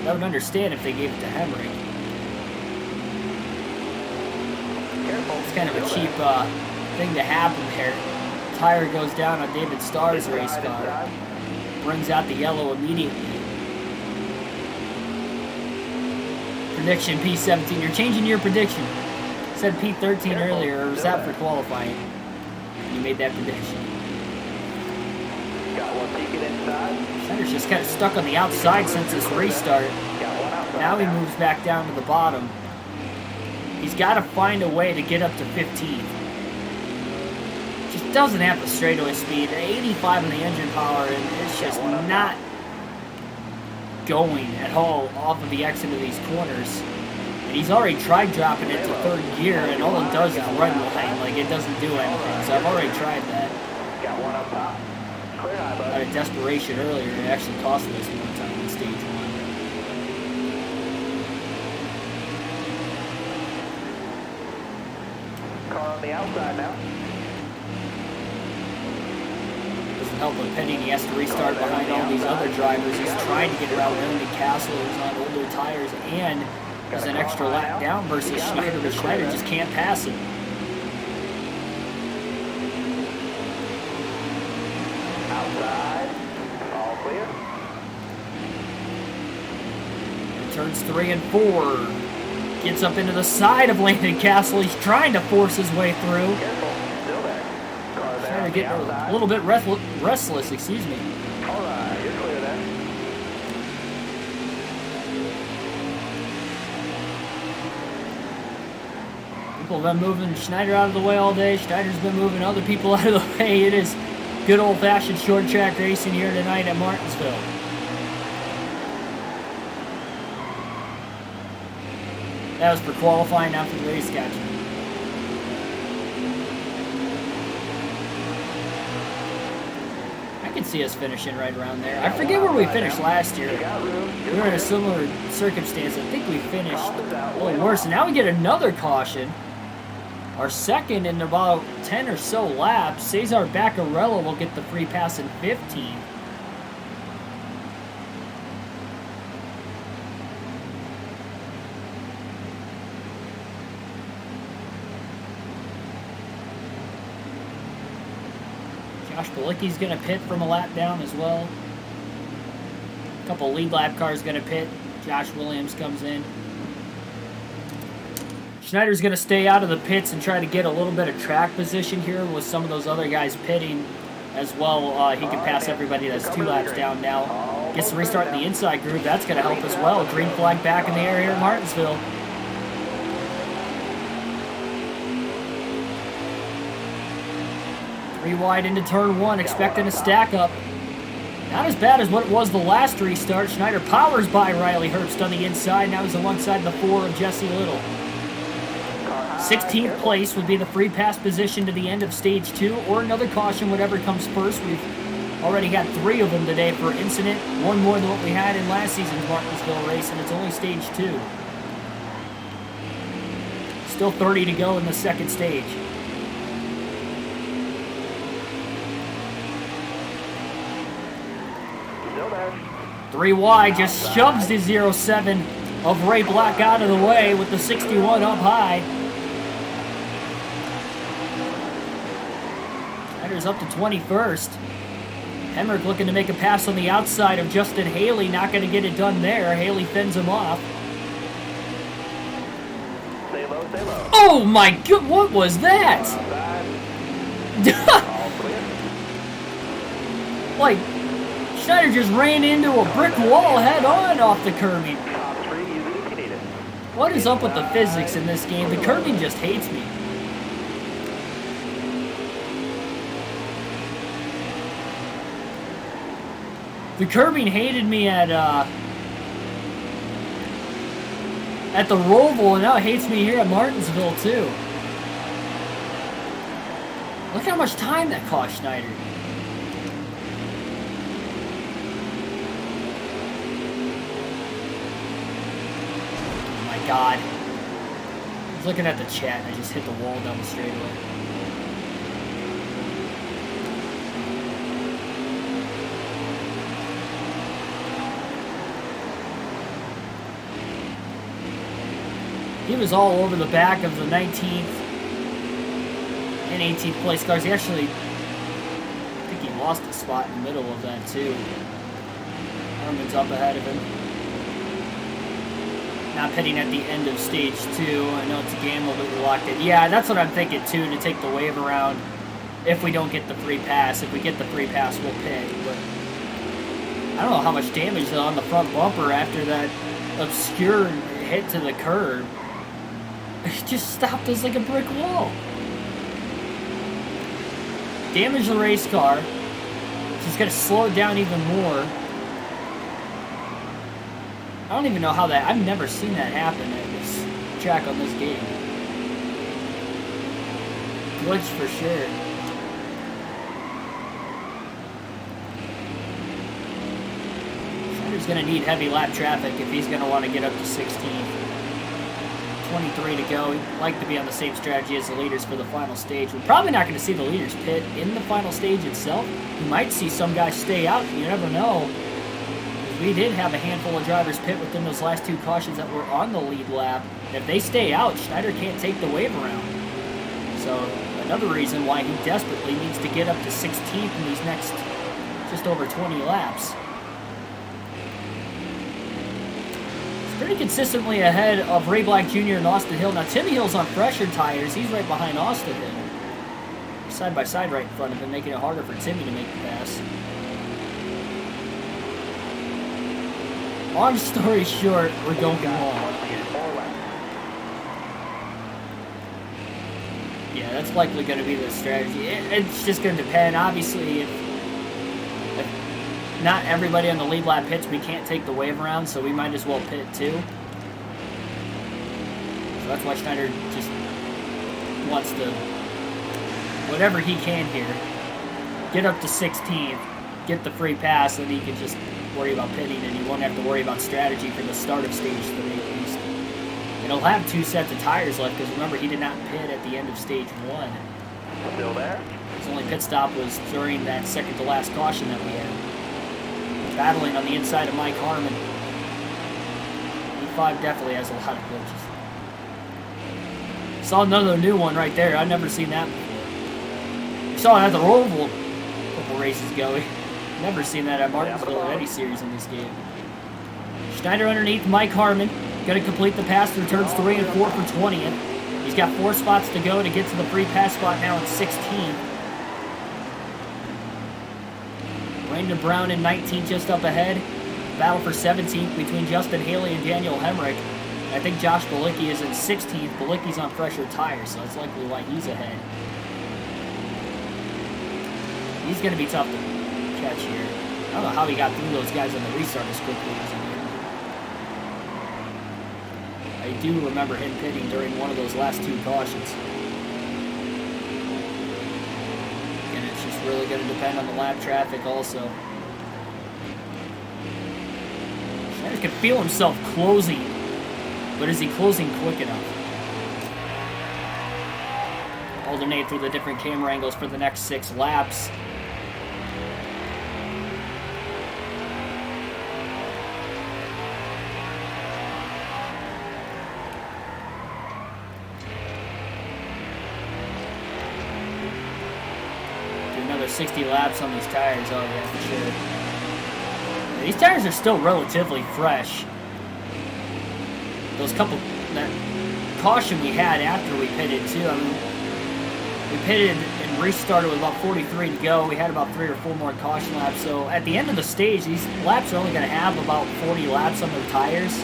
I would understand if they gave it to Hemrick. It's kind of a cheap thing to happen there. Tire goes down on David Starr's race car. Brings out the yellow immediately. Prediction P17. You're changing your prediction. Said P13 earlier, or was that for qualifying? You made that prediction. Got one peeking inside. Schneider's just kind of stuck on the outside since this restart. Now he moves back down to the bottom. He's got to find a way to get up to 15th. Just doesn't have the straightaway speed. 85 in the engine power, and it's just not going at all off of the exit of these corners. And he's already tried dropping it to third gear, and all it does is run behind. Like, it doesn't do anything. So I've already tried that. Got one up top. Clear high, bud. Out of desperation earlier, it actually cost us more time in stage 1. Car on the outside now. Doesn't help with pitting. He has to restart behind all these other drivers. He's trying to get around Landon Castle, who's on older tires, and there's an extra lap down versus Schneider, but Schneider just can't pass him. Outside. All clear. Turns 3 and 4. Gets up into the side of Landon Castle. He's trying to force his way through. Careful. Still there. Car there Trying on to the get outside. a little bit restless, excuse me. All right. You're clear there. People have been moving Schneider out of the way all day. Schneider's been moving other people out of the way. It is good old-fashioned short track racing here tonight at Martinsville. That was for qualifying, not for the race schedule. I can see us finishing right around there. I forget where we finished last year. You got room. We were in a similar circumstance. I think we finished a little worse. And now we get another caution. Our second in about 10 or so laps. Cesar Baccarello will get the free pass in 15. Josh Balicki's going to pit from a lap down as well. A couple lead lap cars going to pit. Josh Williams comes in. Schneider's going to stay out of the pits and try to get a little bit of track position here with some of those other guys pitting as well. He can pass everybody that's 2 laps down now. Gets to restart in the inside groove. That's going to help as well. Green flag back in the air here at Martinsville. Three wide into turn 1, expecting a stack up. Not as bad as what it was the last restart. Schneider powers by Riley Herbst on the inside. Now he's alongside the 4 of Jesse Little. 16th place would be the free pass position to the end of stage 2, or another caution, whatever comes first. We've already had 3 of them today for incident. 1 more than what we had in last season's Martinsville race, and it's only stage 2. Still 30 to go in the second stage. Still there. 3 wide, just shoves the 07 of Ray Black out of the way with the 61 up high. Schneider's up to 21st. Hemrick looking to make a pass on the outside of Justin Haley. Not going to get it done there. Haley fends him off. Stay low, stay low. Oh my god, what was that? Outside. All clear. Like, Schneider just ran into a brick wall head on off the curbing. Top 3, use it if you need it. What is up with the physics in this game? The curbing just hates me. The curbing hated me at the Roval, and now it hates me here at Martinsville too. Look how much time that cost Schneider. Oh my god. I was looking at the chat and I just hit the wall down the straightaway. He was all over the back of the 19th and 18th place cars. He actually, I think he lost a spot in the middle of that too. Harmon's up ahead of him. Not pitting at the end of stage 2. I know it's a gamble, but reluctant. Yeah, that's what I'm thinking too, to take the wave around if we don't get the free pass. If we get the free pass, we'll pit. But I don't know how much damage is on the front bumper after that obscure hit to the curb. It just stopped us like a brick wall. damage the race car. She's going to slow it down even more. I don't even know how that... I've never seen that happen at this track on this game. Glitch for sure. Schneider's going to need heavy lap traffic if he's going to want to get up to 16th. 23 to go. He'd like to be on the same strategy as the leaders for the final stage. We're probably not going to see the leaders pit in the final stage itself. We might see some guys stay out. You never know. We did have a handful of drivers pit within those last 2 cautions that were on the lead lap. And if they stay out, Schneider can't take the wave around. So another reason why he desperately needs to get up to 16th in these next just over 20 laps. Pretty consistently ahead of Ray Black Jr. and Austin Hill. Now, Timmy Hill's on fresher tires. He's right behind Austin Hill. Side by side right in front of him, making it harder for Timmy to make the pass. Long story short, we're going home. Yeah, that's likely going to be the strategy. It's just going to depend. Obviously, if not everybody on the lead lap pits, we can't take the wave around, so we might as well pit too. So that's why Schneider just wants to, whatever he can here, get up to 16th, get the free pass, and he can just worry about pitting, and he won't have to worry about strategy for the start of stage 3 at least. And he'll have 2 sets of tires left, because remember, he did not pit at the end of stage 1. Still there? His only pit stop was during that second to last caution that we had. Battling on the inside of Mike Harmon. E5 definitely has a lot of glitches. Saw another new one right there. I've never seen that before. We saw it at the Roval a couple races ago. Never seen that at Martinsville or any series in this game. Schneider underneath Mike Harmon. Going to complete the pass through turns 3 and 4 for 20th. He's got 4 spots to go to get to the free pass spot now in 16th. Brandon Brown in 19th just up ahead. Battle for 17th between Justin Haley and Daniel Hemrick. I think Josh Balicki is in 16th. Balicki's on fresher tires, so that's likely why he's ahead. He's going to be tough to catch here. I don't know how he got through those guys on the restart as quickly as he did. I do remember him pitting during one of those last 2 cautions. Really going to depend on the lap traffic also. Schneider can feel himself closing, but is he closing quick enough? Alternate through the different camera angles for the next 6 laps. Another 60 laps on these tires. Oh yeah, for sure. Yeah, these tires are still relatively fresh. Those couple, that caution we had after we pitted too. I mean, we pitted and restarted with about 43 to go. We had about 3 or 4 more caution laps. So at the end of the stage, these laps are only going to have about 40 laps on their tires.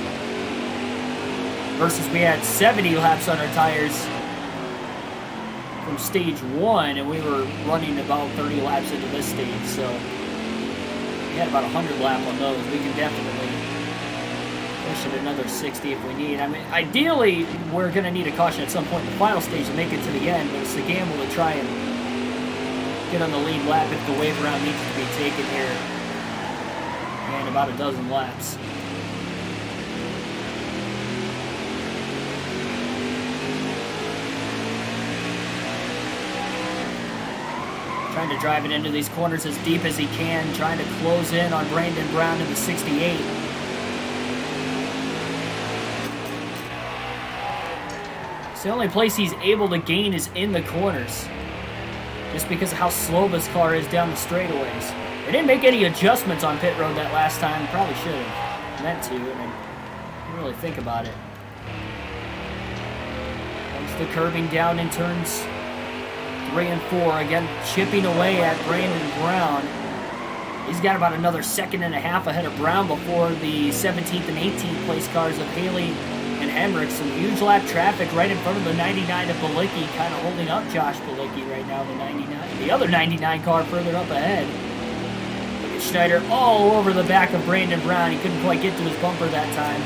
Versus we had 70 laps on our tires from stage 1, and we were running about 30 laps into this stage, so we had about 100 lap on those. We can definitely push it another 60 if we need. I mean, ideally, we're going to need a caution at some point in the final stage to make it to the end, but it's a gamble to try and get on the lead lap if the wave round needs to be taken here in about a dozen laps. Trying to drive it into these corners as deep as he can, trying to close in on Brandon Brown in the 68. So the only place he's able to gain is in the corners, just because of how slow this car is down the straightaways. They didn't make any adjustments on pit road that last time. Probably should have meant to, and I didn't really think about it. Comes the curving down in turns 3 and 4, again chipping away at Brandon Brown. He's got about another 1.5 seconds ahead of Brown before the 17th and 18th place cars of Haley and Hemrick. Some huge lap traffic right in front of the 99 of Bilicki, kind of holding up Josh Bilicki right now, the 99. The other 99 car further up ahead. Look at Schneider all over the back of Brandon Brown. He couldn't quite get to his bumper that time.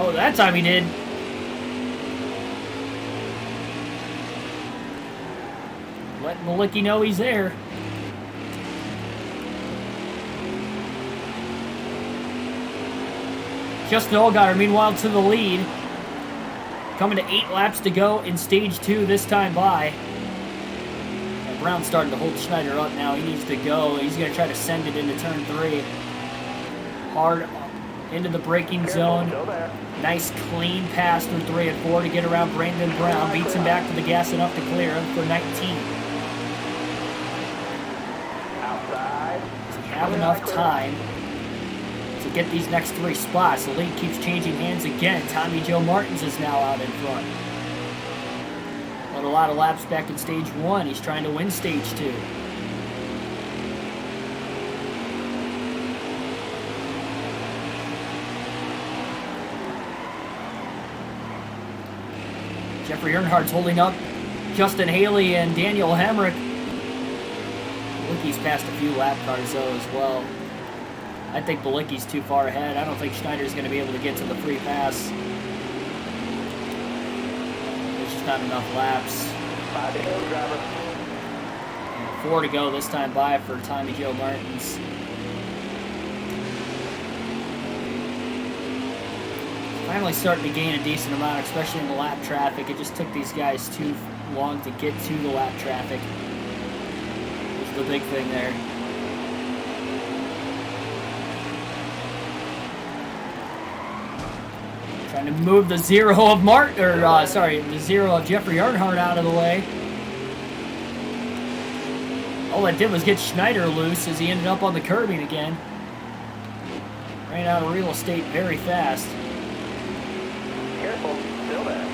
Oh, that time he did. Letting Bilicki know he's there. Justin Allgaier, meanwhile, to the lead. Coming to 8 laps to go in stage 2 this time by. And Brown's starting to hold Schneider up now. He needs to go. He's going to try to send it into turn 3. Hard into the braking zone. Nice clean pass through 3 and 4 to get around Brandon Brown. Beats him back to the gas enough to clear him for 19. Does he have enough time to get these next 3 spots? The lead keeps changing hands again. Tommy Joe Martins is now out in front. But a lot of laps back in stage 1. He's trying to win stage 2. Jeffrey Earnhardt's holding up Justin Haley and Daniel Hemrick. Bilicki's passed a few lap cars though as well. I think Bilicki's too far ahead. I don't think Schneider's going to be able to get to the free pass. There's just not enough laps. 5 to go, driver. And 4 to go this time by for Tommy Joe Martins. Finally starting to gain a decent amount, especially in the lap traffic. It just took these guys too long to get to the lap traffic. Was the big thing there. Trying to move the zero of the zero of Jeffrey Earnhardt out of the way. All that did was get Schneider loose as he ended up on the curbing again. Ran out of real estate very fast. Careful, still there.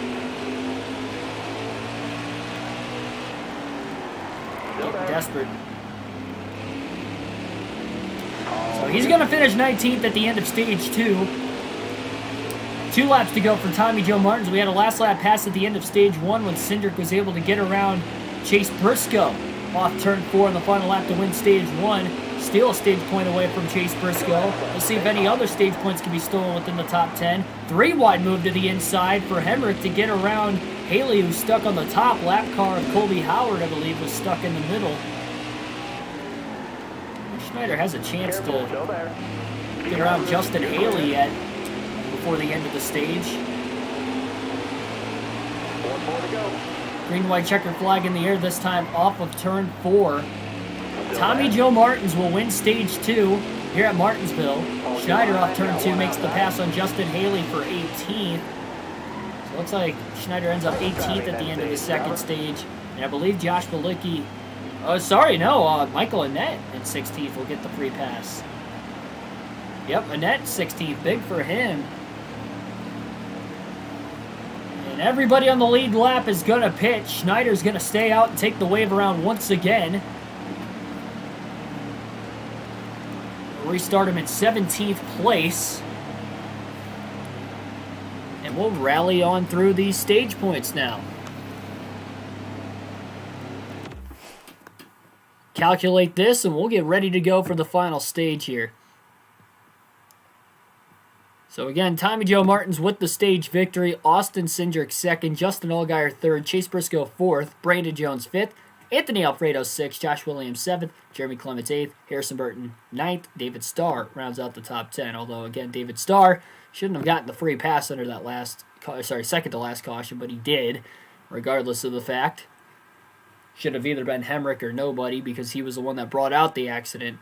Still there. Desperate. So he's going to finish 19th at the end of stage 2. 2 laps to go for Tommy Joe Martins. We had a last lap pass at the end of stage 1 when Cindric was able to get around Chase Briscoe off turn 4 in the final lap to win stage 1. Steal a stage point away from Chase Briscoe. We'll see if any other stage points can be stolen within the top 10. 3-wide move to the inside for Hemrick to get around Haley, who's stuck on the top. Lap car of Colby Howard, I believe, was stuck in the middle. And Schneider has a chance to get around Justin Haley yet before the end of the stage. 1 more to go. Green-white checker flag in the air, this time off of turn 4. Tommy Joe Martins will win stage 2 here at Martinsville. Schneider off turn 2 makes the pass on Justin Haley for 18th. So it looks like Schneider ends up 18th at the end of the second stage. And I believe Josh Bilicki, Michael Annett at 16th will get the free pass. Yep, Annett 16th, big for him. And everybody on the lead lap is going to pitch. Schneider's going to stay out and take the wave around once again. Restart him in 17th place. And we'll rally on through these stage points now. Calculate this and we'll get ready to go for the final stage here. So again, Tommy Joe Martins with the stage victory. Austin Cindric 2nd, Justin Allgaier 3rd, Chase Briscoe 4th, Brandon Jones 5th, Anthony Alfredo 6th, Josh Williams 7th, Jeremy Clements 8th, Harrison Burton 9th, David Starr rounds out the top 10. Although again, David Starr shouldn't have gotten the free pass under that second to last caution, but he did, regardless of the fact. Should have either been Hemrick or nobody because he was the one that brought out the accident,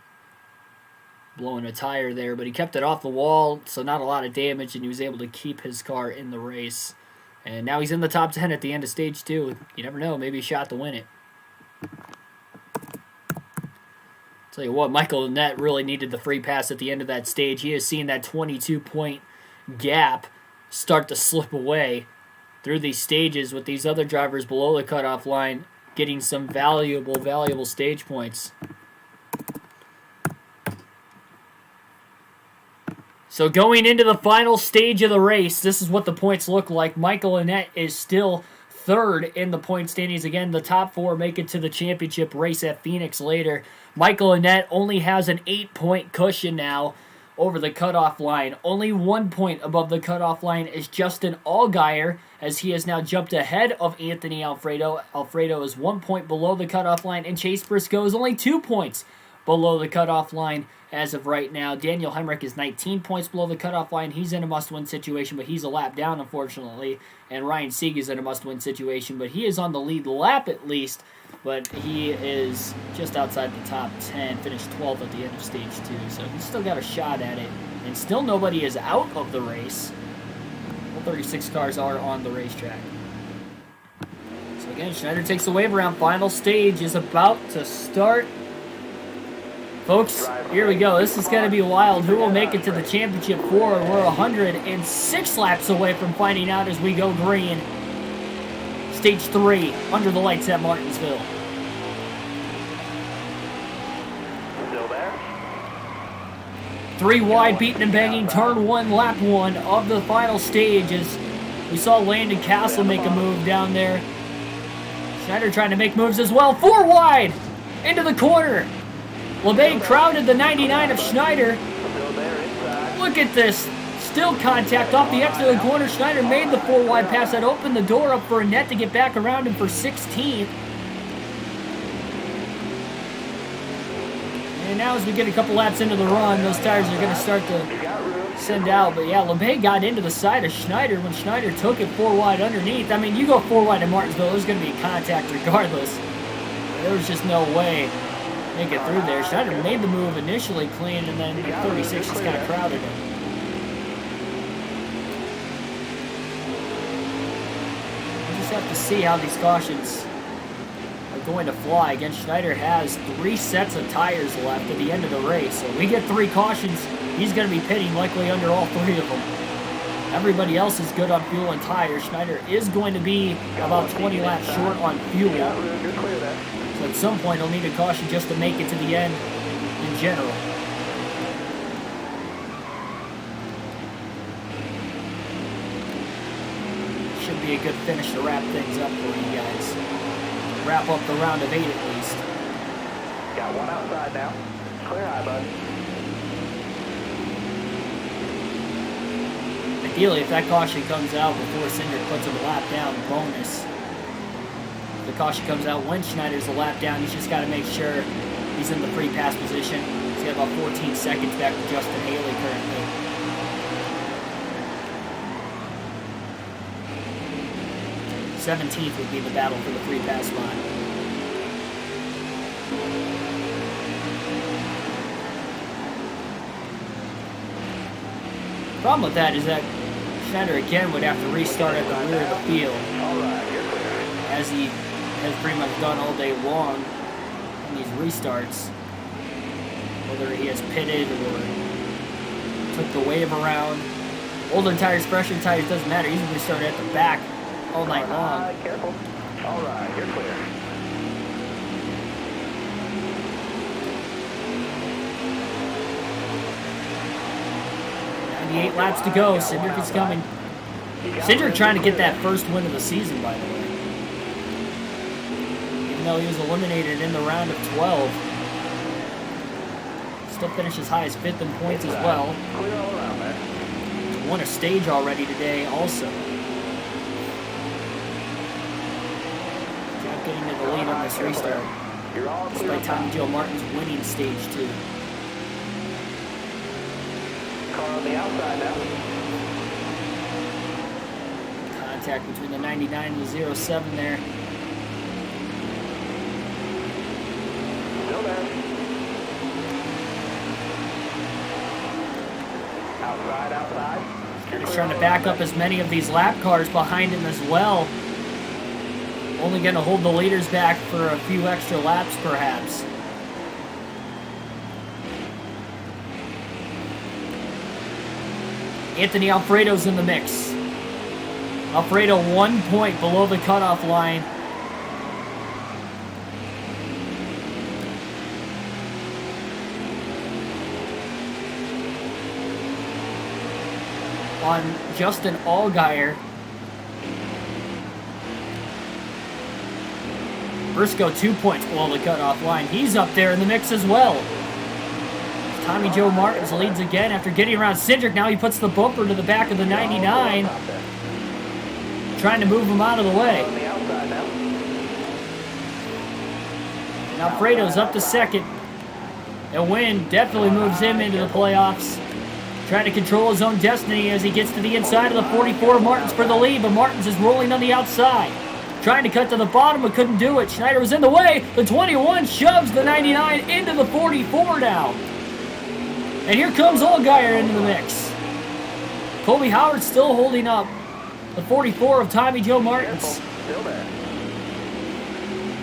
blowing a tire there, but he kept it off the wall, so not a lot of damage, and he was able to keep his car in the race. And now he's in the top 10 at the end of stage 2. You never know, maybe a shot to win it. Tell you what, Michael Annett really needed the free pass at the end of that stage. He has seen that 22-point gap start to slip away through these stages with these other drivers below the cutoff line getting some valuable stage points. So going into the final stage of the race, this is what the points look like. Michael Annett is still third in the point standings. Again, the top 4 make it to the championship race at Phoenix later. Michael Annett only has an 8-point cushion now over the cutoff line. Only 1 point above the cutoff line is Justin Allgaier, as he has now jumped ahead of Anthony Alfredo. Alfredo is 1 point below the cutoff line, and Chase Briscoe is only 2 points below the cutoff line as of right now. Daniel Hemrick is 19 points below the cutoff line. He's in a must-win situation, but he's a lap down, unfortunately. And Ryan Sieg is in a must-win situation, but he is on the lead lap at least. But he is just outside the top 10, finished 12th at the end of stage 2. So he's still got a shot at it. And still nobody is out of the race. All 36 cars are on the racetrack. So again, Schneider takes the wave around. Final stage is about to start. Folks, here we go. This is going to be wild. Who will make it to the championship 4? We're 106 laps away from finding out as we go green. Stage 3, under the lights at Martinsville. Still there? 3 wide, beating and banging, turn 1, lap 1 of the final stage as we saw Landon Castle make a move down there. Schneider trying to make moves as well. 4 wide, into the corner. LeBay crowded the 99 of Schneider. Look at this. Still contact off the exit of the corner. Schneider made the 4 wide pass that opened the door up for Annett to get back around him for 16th. And now as we get a couple laps into the run, those tires are going to start to send out. But yeah, LeBay got into the side of Schneider when Schneider took it 4 wide underneath. I mean, you go 4 wide in Martinsville, there's going to be contact regardless. There was just no way to make it through there. Schneider made the move initially clean, and then 36 just kind of crowded him. Have to see how these cautions are going to fly. Again, Schneider has 3 sets of tires left at the end of the race. So we get 3 cautions, he's going to be pitting likely under all 3 of them. Everybody else is good on fuel and tires. Schneider is going to be about 20 laps short on fuel. So at some point he'll need a caution just to make it to the end in general. Be a good finish to wrap things up for you guys. Wrap up the round of 8 at least. Got 1 outside now. Clear high, bud. Ideally, if that caution comes out before Cindric puts him a lap down, bonus. If the caution comes out when Schneider's a lap down, he's just got to make sure he's in the free pass position. He's got about 14 seconds back to Justin Haley currently. 17th would be the battle for the free pass spot. The problem with that is that Schneider again would have to restart at the rear of the field, as he has pretty much done all day long in these restarts. Whether he has pitted or took the wave around. Older tires, fresher tires, doesn't matter. He's restarted at the back all night long. Careful. All right, you're clear. 98 laps to go. Cindric is coming. Cindric trying to get that first win of the season, by the way. Even though he was eliminated in the round of 12. Still finishes high as 5th in points as well. Clear all around, man. Won a stage already today also. Getting to the lead on this restart, despite Tommy Joe Martin's winning stage 2. Car on the outside now. Contact between the 99 and the 07 there. Still there. Outside. And he's trying to back up as many of these lap cars behind him as well. Only going to hold the leaders back for a few extra laps, perhaps. Anthony Alfredo's in the mix. Alfredo 1 point below the cutoff line. on Justin Allgaier. Briscoe 2 points below the cutoff line. He's up there in the mix as well. Tommy Joe Martins leads again after getting around Cindric. Now he puts the bumper to the back of the 99. Trying to move him out of the way. And Alfredo's up to second. And Wynn definitely moves him into the playoffs. Trying to control his own destiny as he gets to the inside of the 44 of Martins for the lead. But Martins is rolling on the outside. Trying to cut to the bottom, but couldn't do it. Schneider was in the way. The 21 shoves the 99 into the 44 now. And here comes Allgaier into the mix. Colby Howard still holding up the 44 of Tommy Joe Martins.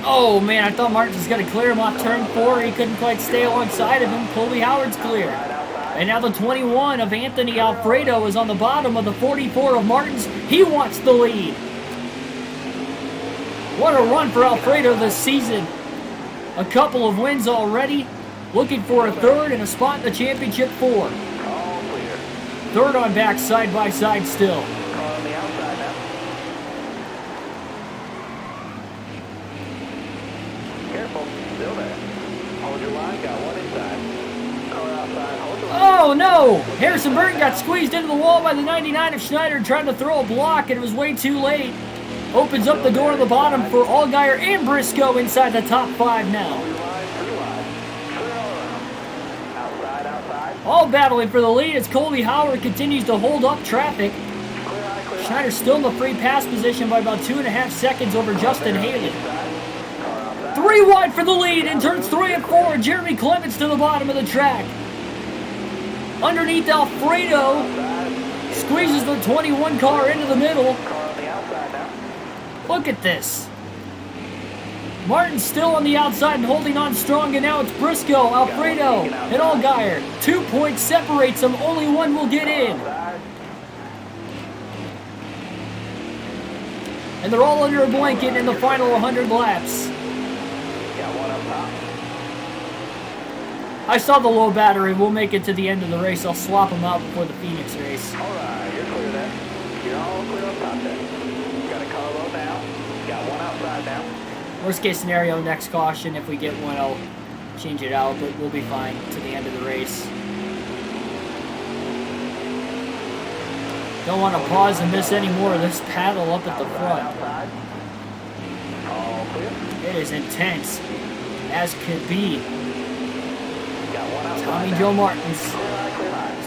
Oh, man, I thought Martins was going to clear him off turn 4. He couldn't quite stay alongside of him. Colby Howard's clear. And now the 21 of Anthony Alfredo is on the bottom of the 44 of Martins. He wants the lead. What a run for Alfredo this season. A couple of wins already. Looking for a third and a spot in the championship 4. Third on back, side by side still. Careful, still there. Hold your line, got one inside. Car outside, hold your line. Oh no! Harrison Burton got squeezed into the wall by the 99 of Schneider trying to throw a block and it was way too late. Opens up the door on the bottom for Allgaier and Briscoe inside the top 5 now. All battling for the lead as Colby Howard continues to hold up traffic. Schneider still in the free pass position by about 2.5 seconds over Justin Haley. 3 wide for the lead in turns 3 and 4. Jeremy Clements to the bottom of the track. Underneath Alfredo squeezes the 21 car into the middle. Look at this. Martin's still on the outside and holding on strong, and now it's Briscoe, Alfredo, and Allgaier. 2 points separates them. Only one will get in. And they're all under a blanket in the final 100 laps. I saw the low battery. We'll make it to the end of the race. I'll swap them out before the Phoenix race. All right, you're clear there. You're all clear up top there. Got a car low now. Got one outside now. Worst case scenario, next caution. If we get one, I'll change it out, but we'll be fine to the end of the race. Don't want to pause and miss any more of this paddle up at the front. It is intense, as could be. Tommy Joe Martins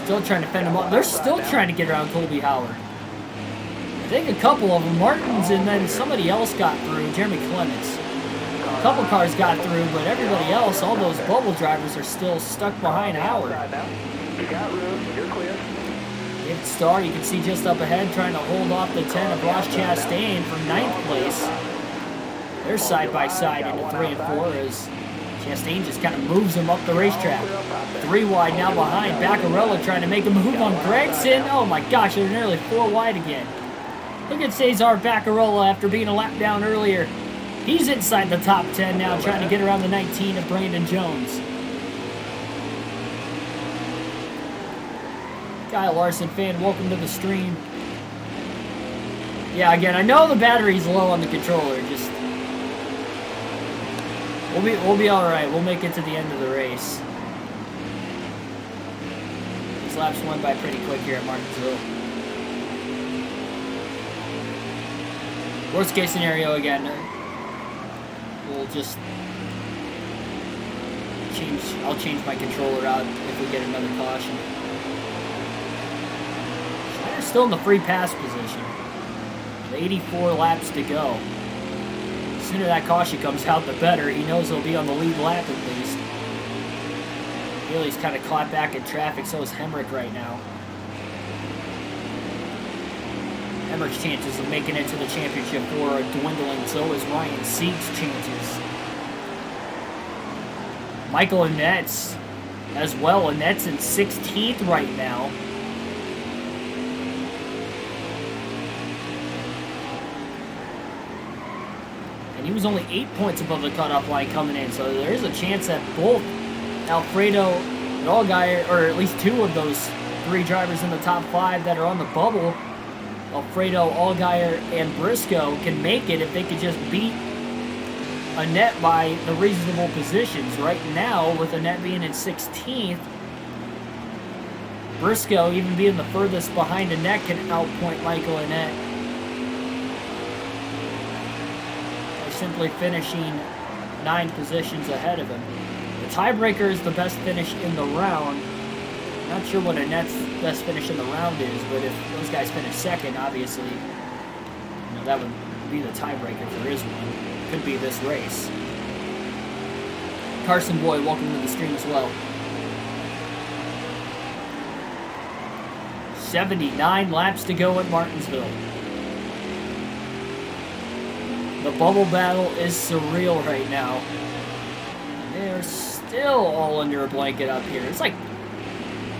still trying to fend him up. They're still trying to get around Colby Howard. I think a couple of them, Martins and then somebody else got through, Jeremy Clements. A couple cars got through, but everybody else, all those bubble drivers are still stuck behind Howard. You got room, you're clear. David Starr, you can see just up ahead, trying to hold off the 10 of Ross Chastain from 9th place. They're side by side into 3 and 4 as Chastain just kind of moves him up the racetrack. 3 wide now behind. Baccarella trying to make a move on Gregson. Oh my gosh, they're nearly 4 wide again. Look at Cesar Baccarella after being a lap down earlier. He's inside the top 10 now, trying to get around the 19 of Brandon Jones. Kyle Larson fan, welcome to the stream. Yeah, again, I know the battery's low on the controller. Just we'll be all right. We'll make it to the end of the race. These laps went by pretty quick here at Martinsville. Worst case scenario again. We'll just I'll change my controller out if we get another caution. Schneider's still in the free pass position. 84 laps to go. The sooner that caution comes out, the better. He knows he'll be on the lead lap at least. Haley's kind of caught back in traffic, so is Hemrick right now. Hemrick's chances of making it to the championship 4 are dwindling, so is Ryan Sieg's chances. Michael Annette's as well. Annette's in 16th right now. And he was only 8 points above the cutoff line coming in, so there is a chance that both Alfredo and Allgaier, or at least 2 of those three drivers in the top 5 that are on the bubble, Alfredo, Allgaier, and Briscoe, can make it if they could just beat Annette by the reasonable positions. Right now, with Annette being in 16th, Briscoe, even being the furthest behind Annette, can outpoint Michael Annette. By simply finishing 9 positions ahead of him. The tiebreaker is the best finish in the round. Not sure what Annette's best finish in the round is, but if those guys finish second, obviously, you know, that would be the tiebreaker if there is one. Could be this race. Carson Boyd, welcome to the stream as well. 79 laps to go at Martinsville. The bubble battle is surreal right now. They're still all under a blanket up here. It's like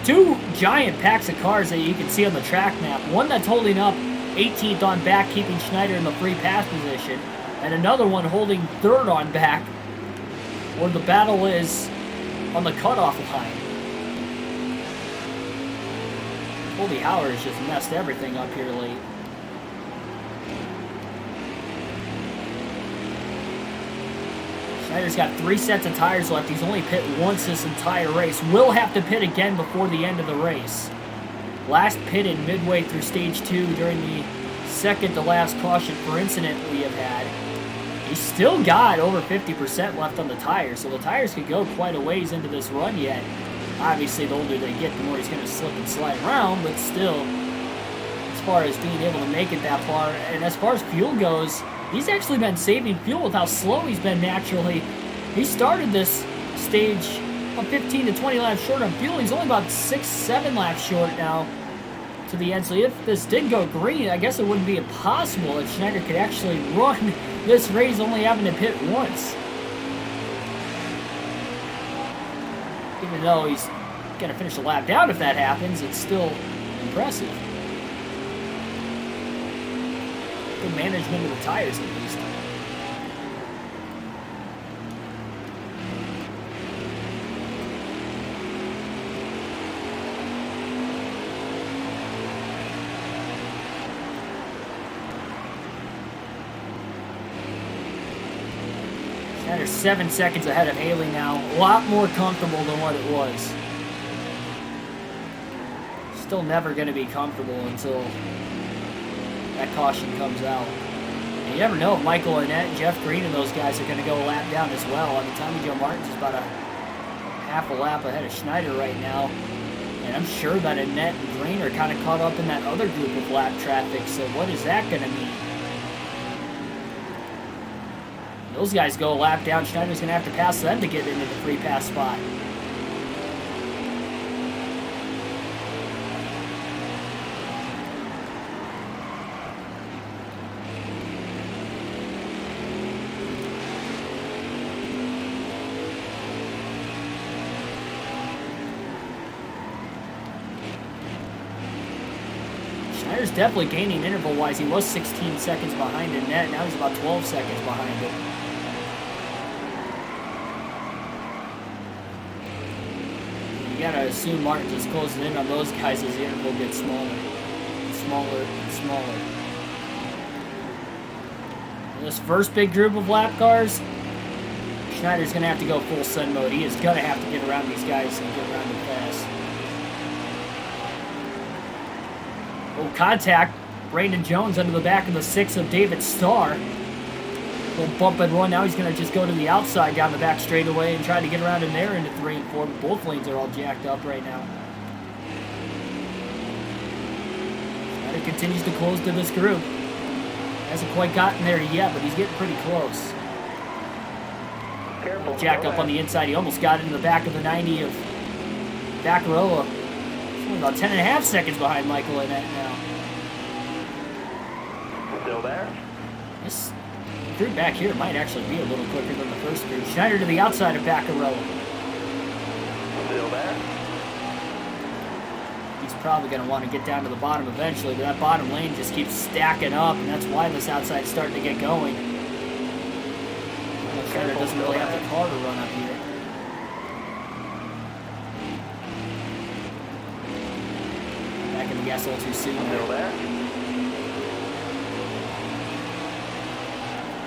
2 giant packs of cars that you can see on the track map. One that's holding up 18th on back, keeping Schneider in the free pass position, and another one holding 3rd on back, where the battle is on the cutoff line. Colby Howard has just messed everything up here late. Schneider's got 3 sets of tires left. He's only pit once this entire race. Will have to pit again before the end of the race. Last pitted midway through stage 2 during the second to last caution for incident we have had. He's still got over 50% left on the tires, so the tires could go quite a ways into this run yet. Obviously, the older they get, the more he's going to slip and slide around, but still, as far as being able to make it that far, and as far as fuel goes, he's actually been saving fuel with how slow he's been naturally. He started this stage 15 to 20 laps short on fuel. He's only about 6-7 laps short now to the end. So if this did go green, I guess it wouldn't be impossible that Schneider could actually run this race only having to pit once. Even though he's going to finish the lap down if that happens, it's still impressive. Good management of the tires, at least. Schneider's 7 seconds ahead of Haley now. A lot more comfortable than what it was. Still never going to be comfortable until that caution comes out. And you never know if Michael Annette, Jeff Green, and those guys are going to go a lap down as well. I mean, Tommy Joe Martins is about a half a lap ahead of Schneider right now. And I'm sure that Annette and Green are kind of caught up in that other group of lap traffic. So what is that going to mean? Those guys go a lap down. Schneider's going to have to pass them to get into the free pass spot. Schneider's definitely gaining interval-wise. He was 16 seconds behind Annette. Now he's about 12 seconds behind it. You gotta assume Martin's is closing in on those guys as the interval gets smaller and smaller and smaller. In this first big group of lap cars, Schneider's gonna have to go full sun mode. He is gonna have to get around these guys and get around them fast. Oh, contact. Brandon Jones under the back of the 6 of David Starr. Little bump and run. Now he's going to just go to the outside down the back straightaway and try to get around in there into 3 and 4. But both lanes are all jacked up right now. Schneider continues to close to this group. Hasn't quite gotten there yet, but he's getting pretty close. Careful. Jacked up on the inside. He almost got into the back of the 90 of Baccarola. About 10.5 seconds behind Michael Annette now. Still there? This group back here might actually be a little quicker than the first group. Schneider to the outside of Baccarola. Still there? He's probably going to want to get down to the bottom eventually, but that bottom lane just keeps stacking up, and that's why this outside is starting to get going. Schneider doesn't really have the car to run up here. on the gas a little too soon. Still there.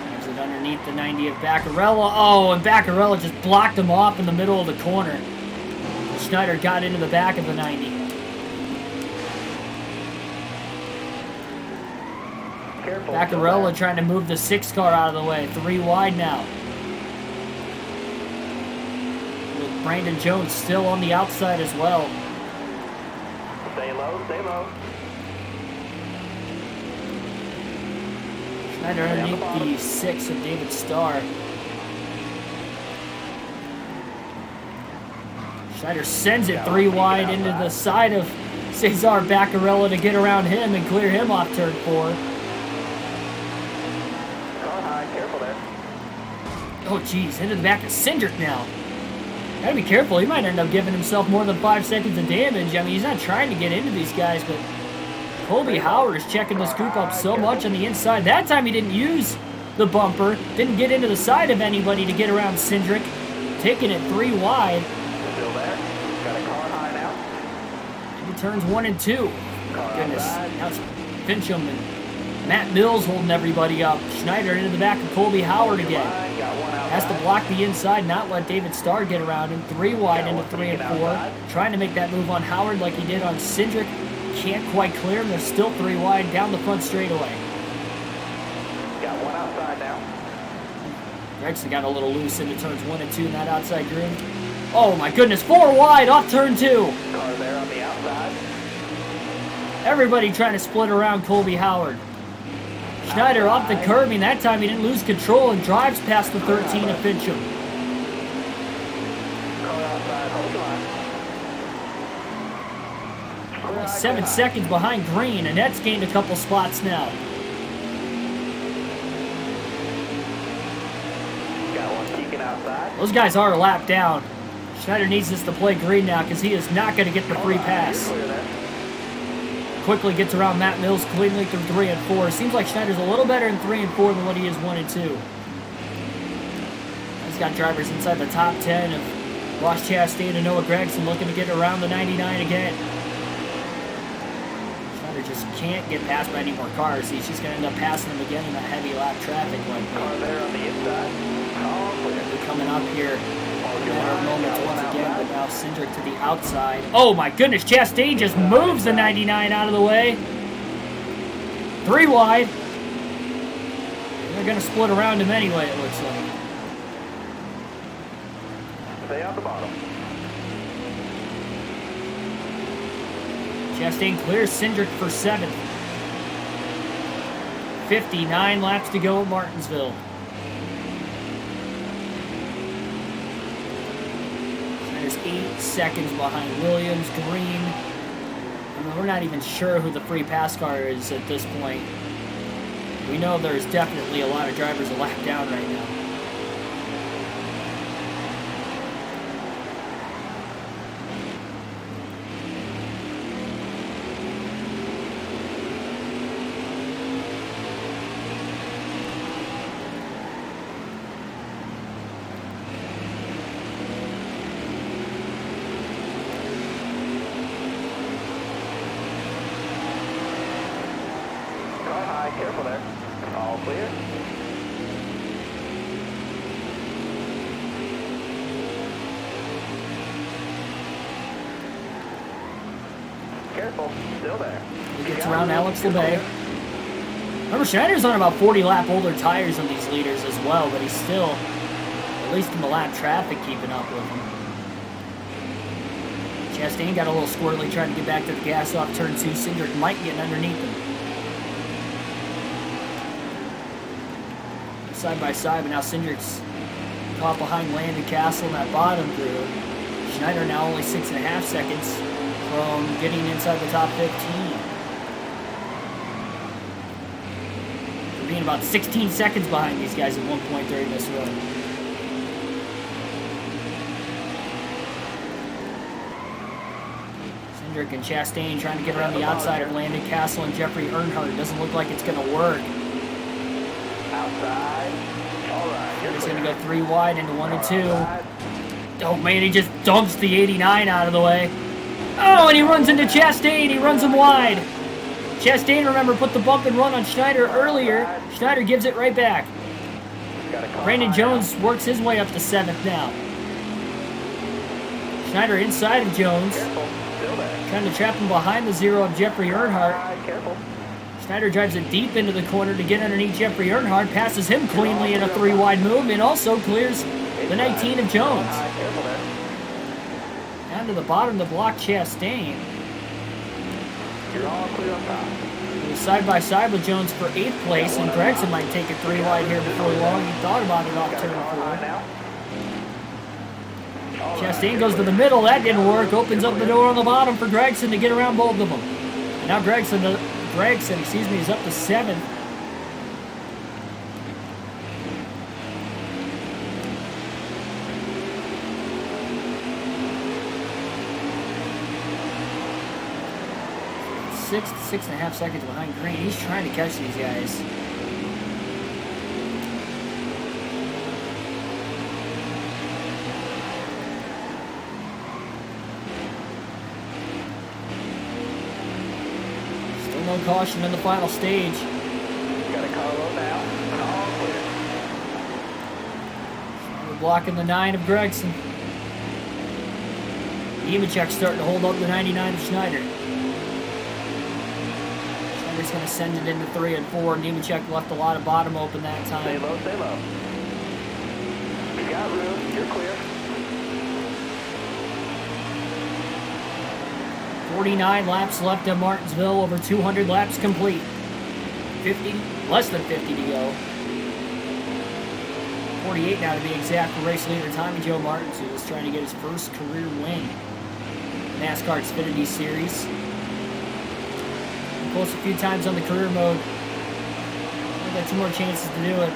Drives it underneath the 90 of Baccarella. Oh, and Baccarella just blocked him off in the middle of the corner. Schneider got into the back of the 90. Careful. Baccarella trying to move the 6 car out of the way. 3 wide now. With Brandon Jones still on the outside as well. Stay low, stay low. Schneider underneath the 6 of David Starr. Schneider sends it 3 wide into the side of Cesar Baccarella to get around him and clear him off turn 4. Car high, careful there. Oh, geez, into the back of Cindric now. Gotta be careful. He might end up giving himself more than 5 seconds of damage. I mean, he's not trying to get into these guys, but Colby Howard is checking the scoop up so much on the inside. That time he didn't use the bumper. Didn't get into the side of anybody to get around Cindric. Taking it 3 wide. Still there. Got a car high now. Into turns 1 and 2. Goodness. Now it's Fincham and Matt Mills holding everybody up. Schneider into the back of Colby Howard again. Has to block the inside, not let David Starr get around him. 3 wide into 3 and 4. Trying to make that move on Howard like he did on Cindric. Can't quite clear him. They're still 3 wide down the front straightaway. Got one outside now. Gregson got a little loose into turns 1 and 2 in that outside groove. Oh my goodness, 4 wide off turn 2. Car there on the outside. Everybody trying to split around Colby Howard. Schneider off the curbing. That time he didn't lose control and drives past the 13 of Fincham. Car outside, hold on. 7 seconds behind Green. Annette's gained a couple spots now. Got one peeking outside. Those guys are a lap down. Schneider needs this to play Green now because he is not going to get the free pass. Clear there. Quickly gets around Matt Mills cleanly through 3 and 4. Seems like Schneider's a little better in 3 and 4 than what he is 1 and 2. He's got drivers inside the top 10 of Ross Chastain and Noah Gregson looking to get around the 99 again. Schneider just can't get passed by any more cars. He's just going to end up passing them again in that heavy lap traffic like Car there on the inside. All clear. they're coming up here. Matter of moments once again, but now Cindric to the outside. Oh my goodness, Chastain just moves the 99 out of the way. 3 wide. They're going to split around him anyway, it looks like. Stay on the bottom. Chastain clears Cindric for 7th. 59 laps to go at Martinsville. There's 8 seconds behind Williams, Green. I mean, we're not even sure who the free pass car is at this point. We know there's definitely a lot of drivers a lap down right now. Careful there. All clear. Careful. Still there. He gets around Alex LeBay. Remember, Schneider's on about 40 lap older tires on these leaders as well, but he's still, at least in the lap traffic, keeping up with him. Chastain got a little squirrely trying to get back to the gas off turn 2. Cindric might get underneath him. Side by side, but now Cindric's caught behind Landon Castle in that bottom group. Schneider now only 6.5 seconds from getting inside the top 15. For being about 16 seconds behind these guys at one point during this run. Cindric and Chastain trying to get around the outside of Landon Castle and Jeffrey Earnhardt. Doesn't look like it's going to work. Outside. All right. He's going to go 3 wide into 1 and 2. Oh man, he just dumps the 89 out of the way. Oh, and he runs into Chastain. He runs him wide. Chastain, remember, put the bump and run on Schneider earlier. Schneider gives it right back. Brandon Jones works his way up to 7th now. Schneider inside of Jones. Trying to trap him behind the 0 of Jeffrey Earnhardt. Schneider drives it deep into the corner to get underneath Jeffrey Earnhardt. Passes him cleanly in a 3-wide move and also clears the 19 of Jones. Down to the bottom to block Chastain. You're all clear on top. He was side by side with Jones for 8th place, and Gregson might take a 3-wide here before long. He thought about it off turn 4. Chastain goes to the middle. That didn't work. Opens up the door on the bottom for Gregson to get around both of them. And now Gregson, is up to 7th. Six and a half seconds behind Green. He's trying to catch these guys. Still no caution in the final stage. Got a Carlo now. All clear. We're blocking the 9 of Gregson. Nemechek's starting to hold up the 99 of Schneider. He's going to send it into 3 and 4. Nemechek left a lot of bottom open that time. Stay low, stay low. You got room. You're clear. 49 laps left at Martinsville. Over 200 laps complete. Less than 50 to go. 48 now to be exact for race leader Tommy Joe Martins, who is trying to get his first career win in NASCAR Xfinity Series. Close a few times on the career mode. We've got 2 more chances to do it.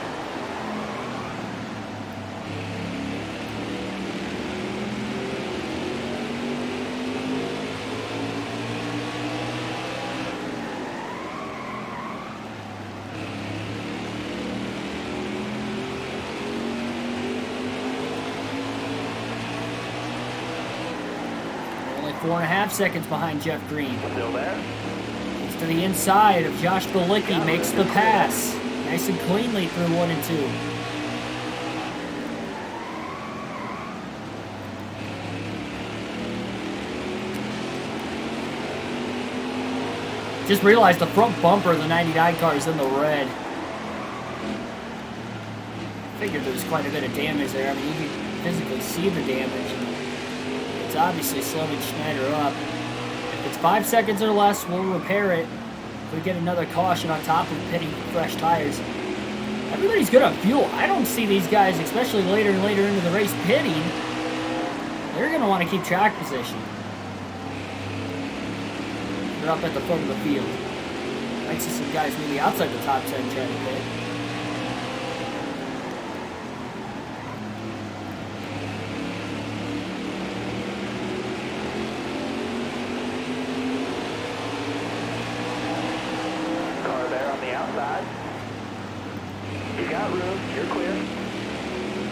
Only 4.5 seconds behind Jeff Green. Still there. To the inside of Josh Bilicki, makes the pass. Nice and cleanly through 1 and 2. Just realized the front bumper of the 99 car is in the red. Figured there was quite a bit of damage there. I mean, you can physically see the damage. It's obviously slowing Schneider up. If it's 5 seconds or less, we'll repair it. If we get another caution on top of pitting fresh tires. Everybody's good on fuel. I don't see these guys, especially later and later into the race, pitting. They're going to want to keep track position. They're up at the front of the field. Might see some guys maybe outside the top 10 trying to pit. You got room. You're clear.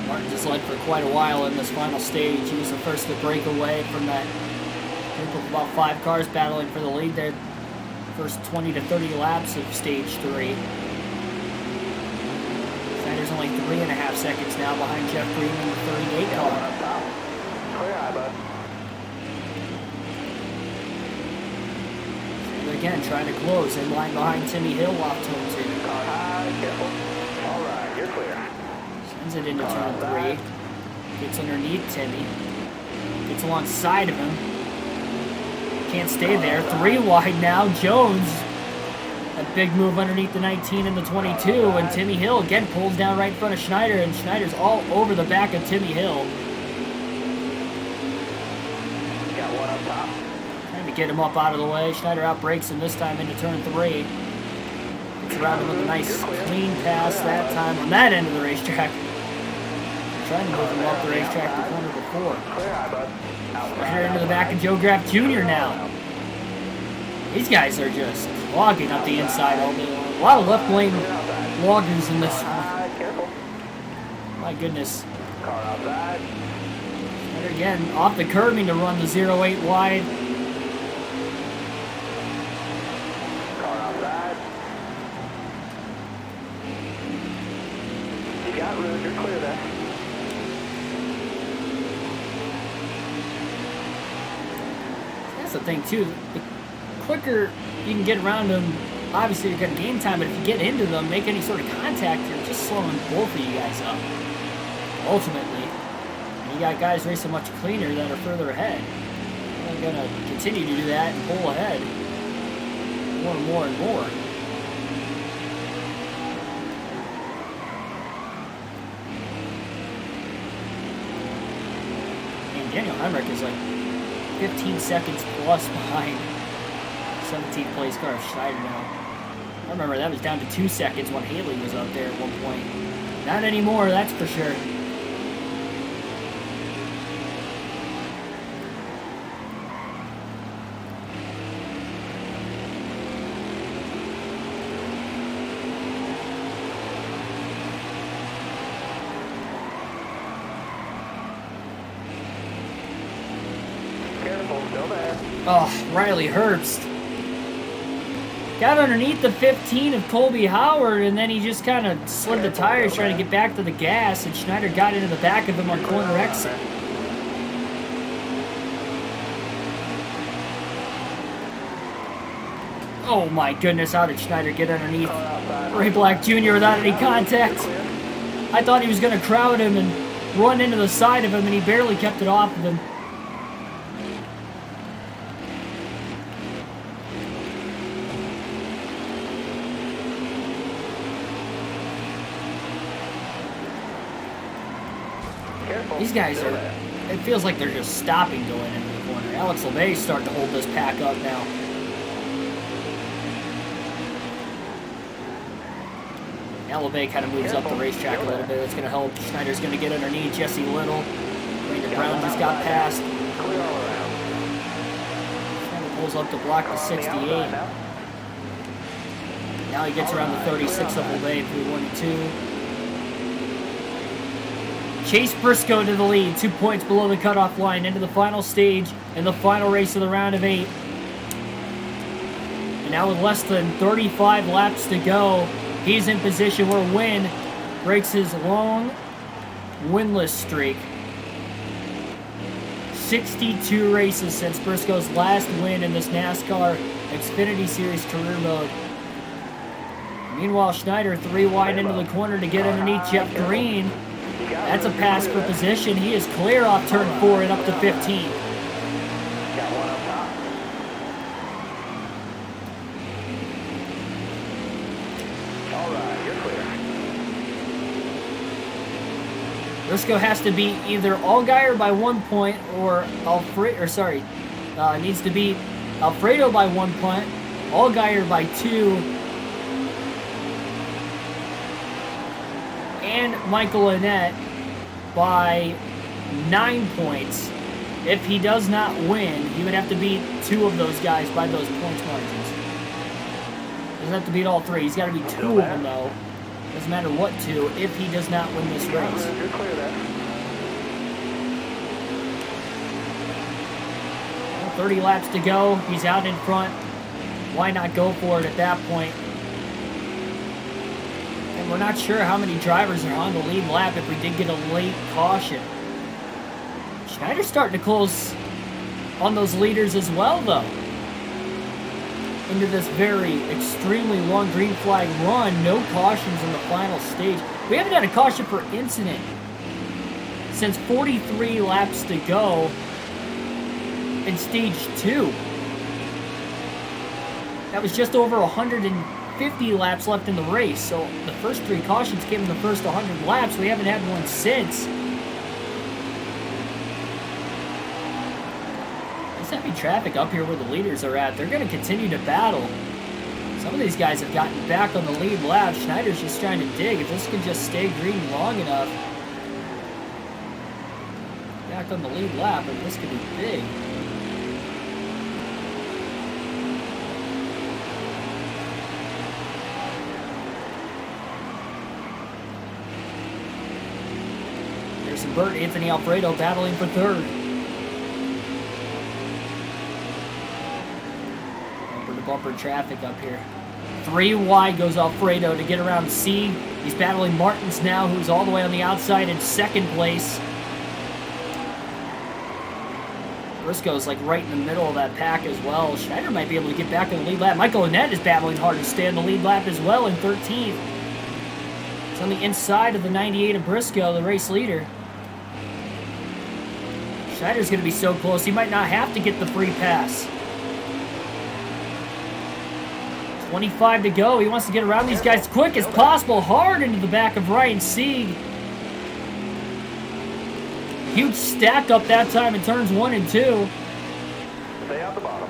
Martins has led for quite a while in this final stage. He was the first to break away from that group of about 5 cars battling for the lead there. First 20 to 30 laps of stage 3. Schneider's only 3.5 seconds now behind Jeff Green in the 38 car. Clear eye, bud. Again, trying to close in line behind Timmy Hill off turn 2. Car high, careful. All right, you're clear. Sends it into turn 3. Gets underneath Timmy. Gets alongside of him. Can't stay there. 3 wide now. Jones. A big move underneath the 19 and the 22. And Timmy Hill again pulls down right in front of Schneider. And Schneider's all over the back of Timmy Hill. Got one up top. Trying to get him up out of the way. Schneider outbrakes him this time into turn 3. Gets around him with a nice clean pass that time on that end of the racetrack. Trying to move him up the racetrack to corner before. Clear eye, bud. Right into the back of Joe Graff Jr. now. These guys are just logging up the inside all day long. A lot of left lane loggers in this one. Careful. My goodness. Car outside. And again, off the curbing to run the 0-8 wide. Road, you're clear there. That's the thing too. The quicker you can get around them, obviously you're going to gain time, but if you get into them, make any sort of contact, you're just slowing both of you guys up. Ultimately. And you got guys racing much cleaner that are further ahead. They're going to continue to do that and pull ahead more and more and more. And Daniel Heinrich is like 15 seconds plus behind 17th place car of Schneider now. I remember that was down to 2 seconds when Haley was up there at one point. Not anymore, that's for sure. Careful, still there. Oh, Riley Herbst. Got underneath the 15 of Colby Howard, and then he just kind of slid the tires trying to get back to the gas, and Schneider got into the back of him on corner exit. Oh my goodness, how did Schneider get underneath Ray Black Jr. without any contact? I thought he was going to crowd him and run into the side of him, and he barely kept it off of him. These guys are, it feels like they're just stopping going into the corner. Alex LeBay's starting to hold this pack up now. Now LeBay kind of moves up the racetrack a little bit. It's going to help. Schneider's going to get underneath Jesse Little. Brandon Brown just got past. Schneider pulls up to block the 68. Now he gets around the 36 of LeBay through 1 and 2. Chase Briscoe to the lead, 2 points below the cutoff line, into the final stage and the final race of the round of 8. And now with less than 35 laps to go, he's in position where Wynn breaks his long winless streak. 62 races since Briscoe's last win in this NASCAR Xfinity Series career mode. Meanwhile, Schneider 3 wide into the corner to get underneath Jeff Green. That's a pass for position. He is clear off turn 4 and up to 15. Got one up top. All right, you're clear. Briscoe has to beat either Allgaier by 1 point or needs to beat Alfredo by 1 point, Allgaier by 2, and Michael Annett by 9 points. If he does not win, he would have to beat 2 of those guys by those points margins. Doesn't have to beat all 3. He's got to beat 2 of them, though. Doesn't matter what 2 if he does not win this race. You're clear there. 30 laps to go. He's out in front. Why not go for it at that point? And we're not sure how many drivers are on the lead lap if we did get a late caution. Schneider's starting to close on those leaders as well, though. Into this very extremely long green flag run. No cautions in the final stage. We haven't had a caution for incident since 43 laps to go in stage 2. That was just over 150 laps left in the race. So the first 3 cautions came in the first 100 laps. We haven't had one since. There's heavy traffic up here where the leaders are at. They're going to continue to battle. Some of these guys have gotten back on the lead lap. Schneider's just trying to dig. If this can just stay green long enough. Back on the lead lap, and this could be big. Bert Anthony Alfredo battling for 3rd. Bumper to bumper traffic up here. 3 wide goes Alfredo to get around C. He's battling Martins now, who's all the way on the outside in second place. Briscoe's like right in the middle of that pack as well. Schneider might be able to get back in the lead lap. Michael Annette is battling hard to stay in the lead lap as well in 13th. It's on the inside of the 98 of Briscoe, the race leader. Schneider's going to be so close, he might not have to get the free pass. 25 to go. He wants to get around these guys as quick as possible. Hard into the back of Ryan Sieg. Huge stack up that time in turns 1 and 2. Stay out the bottom.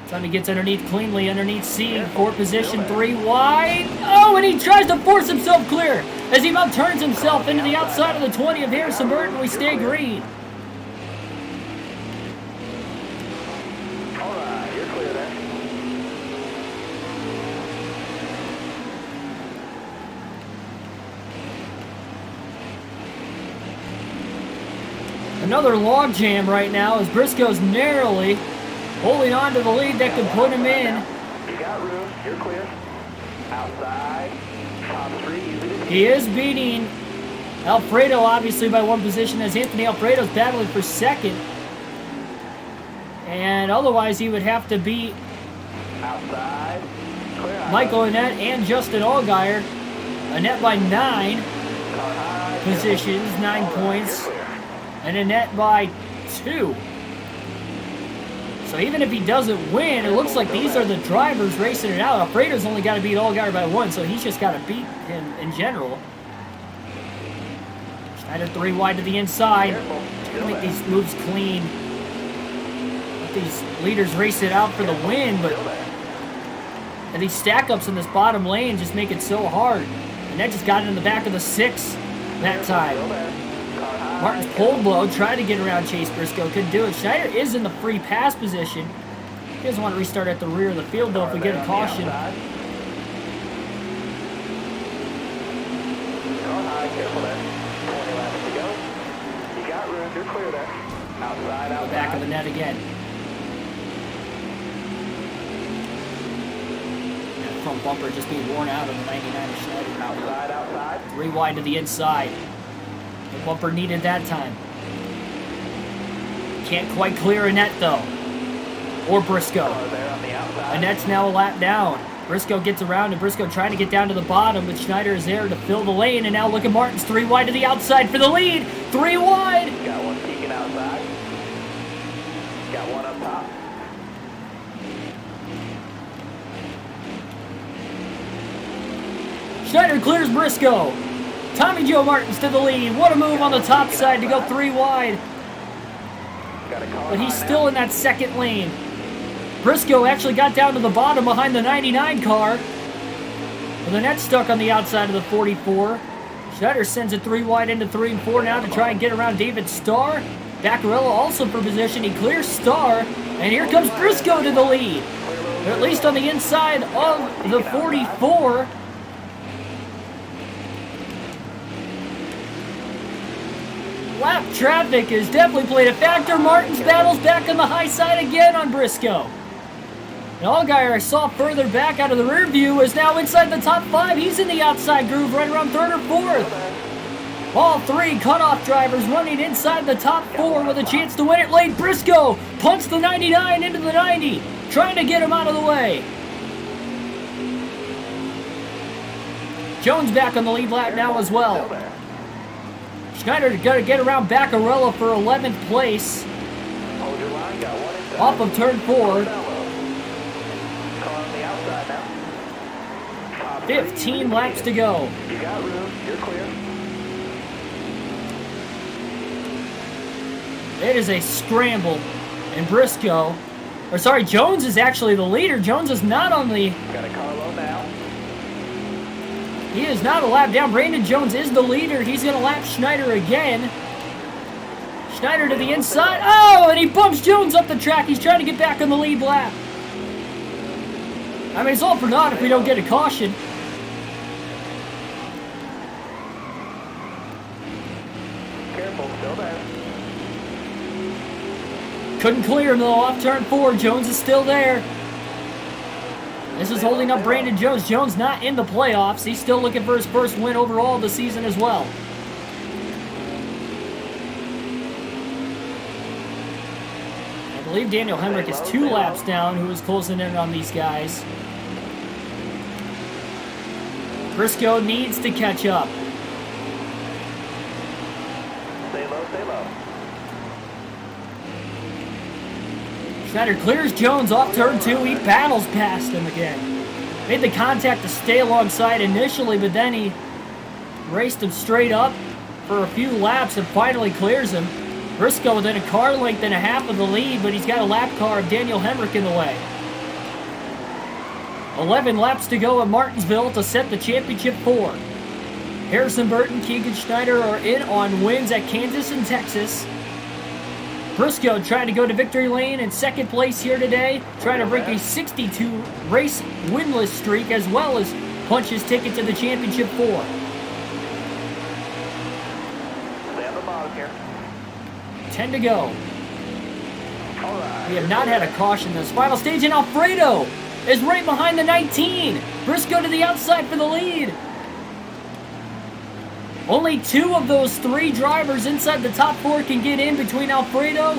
Time he gets underneath cleanly, underneath Sieg. 4th position, 3 wide. Oh, and he tries to force himself clear as he about turns himself into the outside of the 20 of Harrison Burton. We stay green. All right, you're clear there. Another log jam right now as Briscoe's narrowly holding on to the lead that could put him in. You got room. You're clear. Outside. Top 3. Easy to keep. He is beating Alfredo, obviously, by 1 position as Anthony Alfredo's battling for 2nd. And otherwise, he would have to beat Outside. Clear. Michael Annette and Justin Allgaier. Annette by 9 Car high. positions, 9 All right, points. you're clear. And Annette by 2. So even if he doesn't win, it looks like these are the drivers racing it out. Alfredo's only got to beat Allgaier by 1, so he's just got to beat him in general. Schneider 3 wide to the inside. Careful. Trying to make these moves clean. Let these leaders race it out for the win, but and these stack-ups in this bottom lane just make it so hard. And that just got it in the back of the 6 that time. Martin's pulled low, tried to get around Chase Briscoe, couldn't do it. Schneider is in the free pass position. He doesn't want to restart at the rear of the field, though, if we get a caution. Car high, careful there. 20 laps to go. You got room, you're clear there. Outside, The outside. back of the net again. That front bumper just being worn out on the 99 of Schneider. Outside, outside. 3 wide to the inside. The bumper needed that time. Can't quite clear Annette, though. Or Briscoe. Car there on the outside. Annette's now a lap down. Briscoe gets around, and Briscoe trying to get down to the bottom, but Schneider is there to fill the lane, and now look at Martins, 3 wide to the outside for the lead. 3 wide. Got one peeking outside. Got one up top. Schneider clears Briscoe. Tommy Joe Martins to the lead. What a move on the top side to go 3 wide. Got a car But he's high still now. in that second lane. Briscoe actually got down to the bottom behind the 99 car. With the net stuck on the outside of the 44. Schneider sends it 3 wide into 3 and 4 now to try and get around David Starr. Baccarella also for position. He clears Starr. And here comes Briscoe to the lead. At least on the inside of the 44. Lap traffic has definitely played a factor. Martins battles back on the high side again on Briscoe. And Allgaier, I saw further back out of the rear view, is now inside the top 5. He's in the outside groove right around 3rd or 4th. All 3 cutoff drivers running inside the top 4 with a chance to win it late. Briscoe punts the 99 into the 90, trying to get him out of the way. Jones back on the lead lap now as well. Schneider got to get around Baccarella for 11th place. Hold your line, got one inside. Off of turn 4. Car on the outside now. Top 15 3, laps to go. You got room, you're clear. It is a scramble. And Briscoe, or sorry, Jones is actually the leader. Jones is not on the, Got a car low now. he is not a lap down. Brandon Jones is the leader. He's going to lap Schneider again. Schneider to the inside. Oh, and he bumps Jones up the track. He's trying to get back on the lead lap. I mean, it's all for naught if we don't get a caution. Careful, still there. Couldn't clear him though off turn 4. Jones is still there. This is holding up Brandon Jones. Jones not in the playoffs. He's still looking for his first win overall of the season as well. I believe Daniel Hemrick is 2 laps down, who is closing in on these guys. Briscoe needs to catch up. Stay low, stay low. Schneider clears Jones off turn 2. He battles past him again. Made the contact to stay alongside initially, but then he raced him straight up for a few laps and finally clears him. Briscoe within a car length and a half of the lead, but he's got a lap car of Daniel Hemrick in the way. 11 laps to go at Martinsville to set the championship 4. Harrison Burton, Keegan Schneider are in on wins at Kansas and Texas. Briscoe trying to go to victory lane in second place here today, trying to break a 62 race winless streak as well as punch his ticket to the championship 4. Stay on the bottom here. 10 to go. All right. We have not had a caution this final stage, and Alfredo is right behind the 19. Briscoe to the outside for the lead. Only 2 of those 3 drivers inside the top 4 can get in between Alfredo,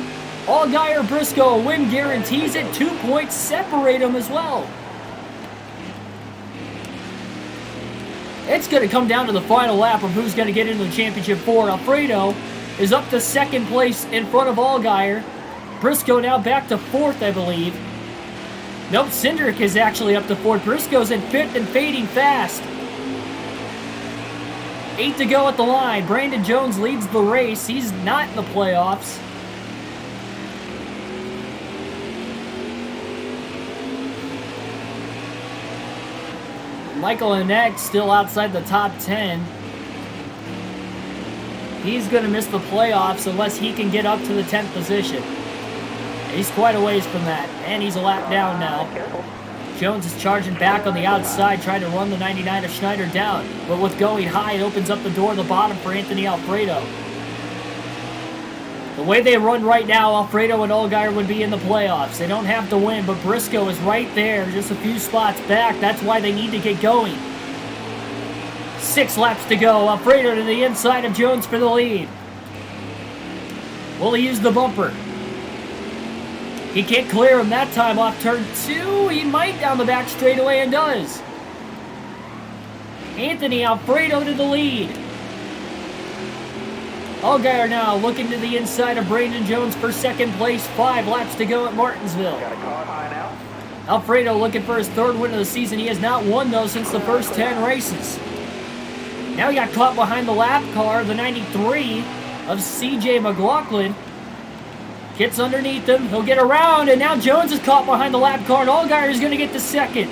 Allgaier, Briscoe. A win guarantees it. 2 points separate them as well. It's going to come down to the final lap of who's going to get into the championship 4. Alfredo is up to second place in front of Allgaier. Briscoe now back to 4th, I believe. Nope, Cindric is actually up to 4th. Briscoe's in 5th and fading fast. 8 to go at the line. Brandon Jones leads the race. He's not in the playoffs. Michael Annett still outside the top 10. He's going to miss the playoffs unless he can get up to the 10th position. He's quite a ways from that, and he's a lap down now. Jones is charging back on the outside, trying to run the 99 of Schneider down. But with going high, it opens up the door at the bottom for Anthony Alfredo. The way they run right now, Alfredo and Allgaier would be in the playoffs. They don't have to win, but Briscoe is right there, just a few spots back. That's why they need to get going. 6 laps to go. Alfredo to the inside of Jones for the lead. Will he use the bumper? He can't clear him that time off turn 2. He might down the back straightaway and does. Anthony Alfredo to the lead. Allgaier now looking to the inside of Brandon Jones for second place. 5 laps to go at Martinsville. Got a car high now. Alfredo looking for his 3rd win of the season. He has not won, though, since the first 10 races. Now he got caught behind the lap car, the 93 of CJ McLaughlin. Gets underneath him. He'll get around, and now Jones is caught behind the lap car, and Allgaier is going to get to second.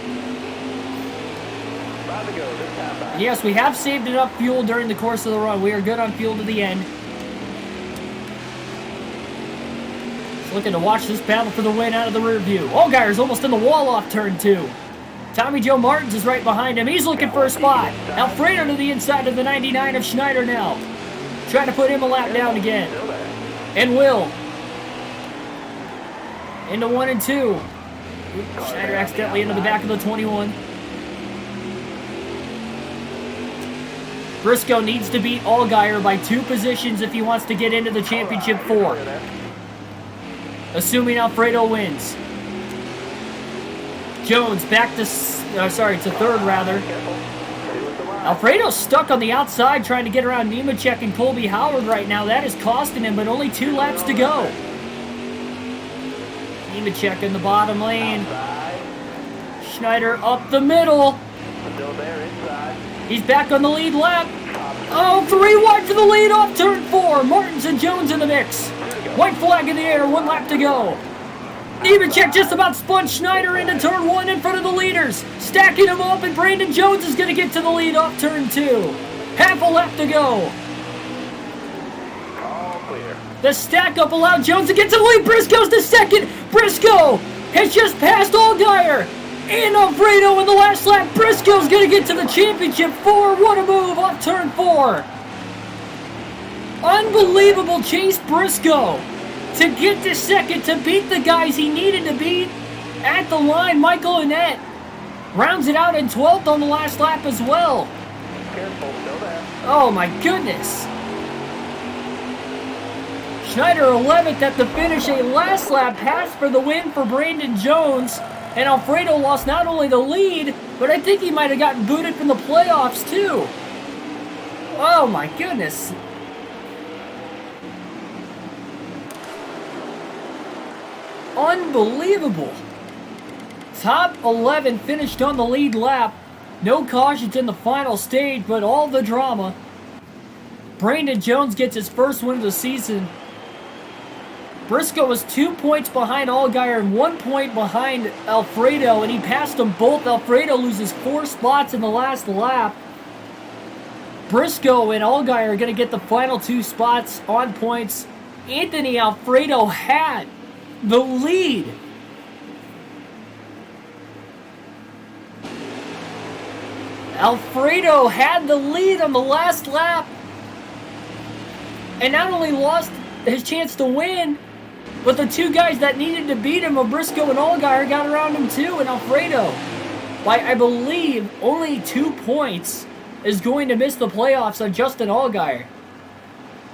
About to go this time back. Yes, we have saved enough fuel during the course of the run. We are good on fuel to the end. Just looking to watch this battle for the win out of the rear view. Allgaier's almost in the wall off turn 2. Tommy Joe Martins is right behind him. He's looking for a spot. Alfredo to the inside of the 99 of Schneider now. Trying to put him a lap down again. Still there. And will. Into 1 and 2. Schneider accidentally into the back of the 21. Briscoe needs to beat Allgaier by 2 positions if he wants to get into the championship 4. Assuming Alfredo wins. Jones back to, to 3rd rather. Alfredo's stuck on the outside trying to get around Nemechek and Colby Howard right now. That is costing him, but only 2 laps to go. Nemechek in the bottom lane. Schneider up the middle. Still there inside. He's back on the lead lap. Oh, 3 wide for the lead off turn 4. Martins and Jones in the mix. White flag in the air, 1 lap to go. Nemechek just about spun Schneider into turn 1 in front of the leaders. Stacking him up, and Brandon Jones is going to get to the lead off turn 2. Half a lap to go. All clear. The stack up allowed Jones to get to the lead. Briscoe's to second. Briscoe has just passed Allgaier and Alfredo in the last lap. Briscoe's going to get to the championship 4. What a move off turn 4. Unbelievable chase Briscoe to get to second, to beat the guys he needed to beat at the line. Michael Annett rounds it out in 12th on the last lap as well. Careful, still there. Oh my goodness. Schneider 11th at the finish, a last lap pass for the win for Brandon Jones. And Alfredo lost not only the lead, but I think he might have gotten booted from the playoffs too. Oh my goodness. Unbelievable. Top 11 finished on the lead lap. No cautions in the final stage, but all the drama. Brandon Jones gets his first win of the season. Briscoe was 2 points behind Allgaier and 1 point behind Alfredo, and he passed them both. Alfredo loses 4 spots in the last lap. Briscoe and Allgaier are going to get the final 2 spots on points. Anthony Alfredo had the lead. Alfredo had the lead on the last lap. And not only lost his chance to win, but the 2 guys that needed to beat him, Briscoe and Allgaier, got around him too. And Alfredo, by I believe only 2 points, is going to miss the playoffs on Justin Allgaier.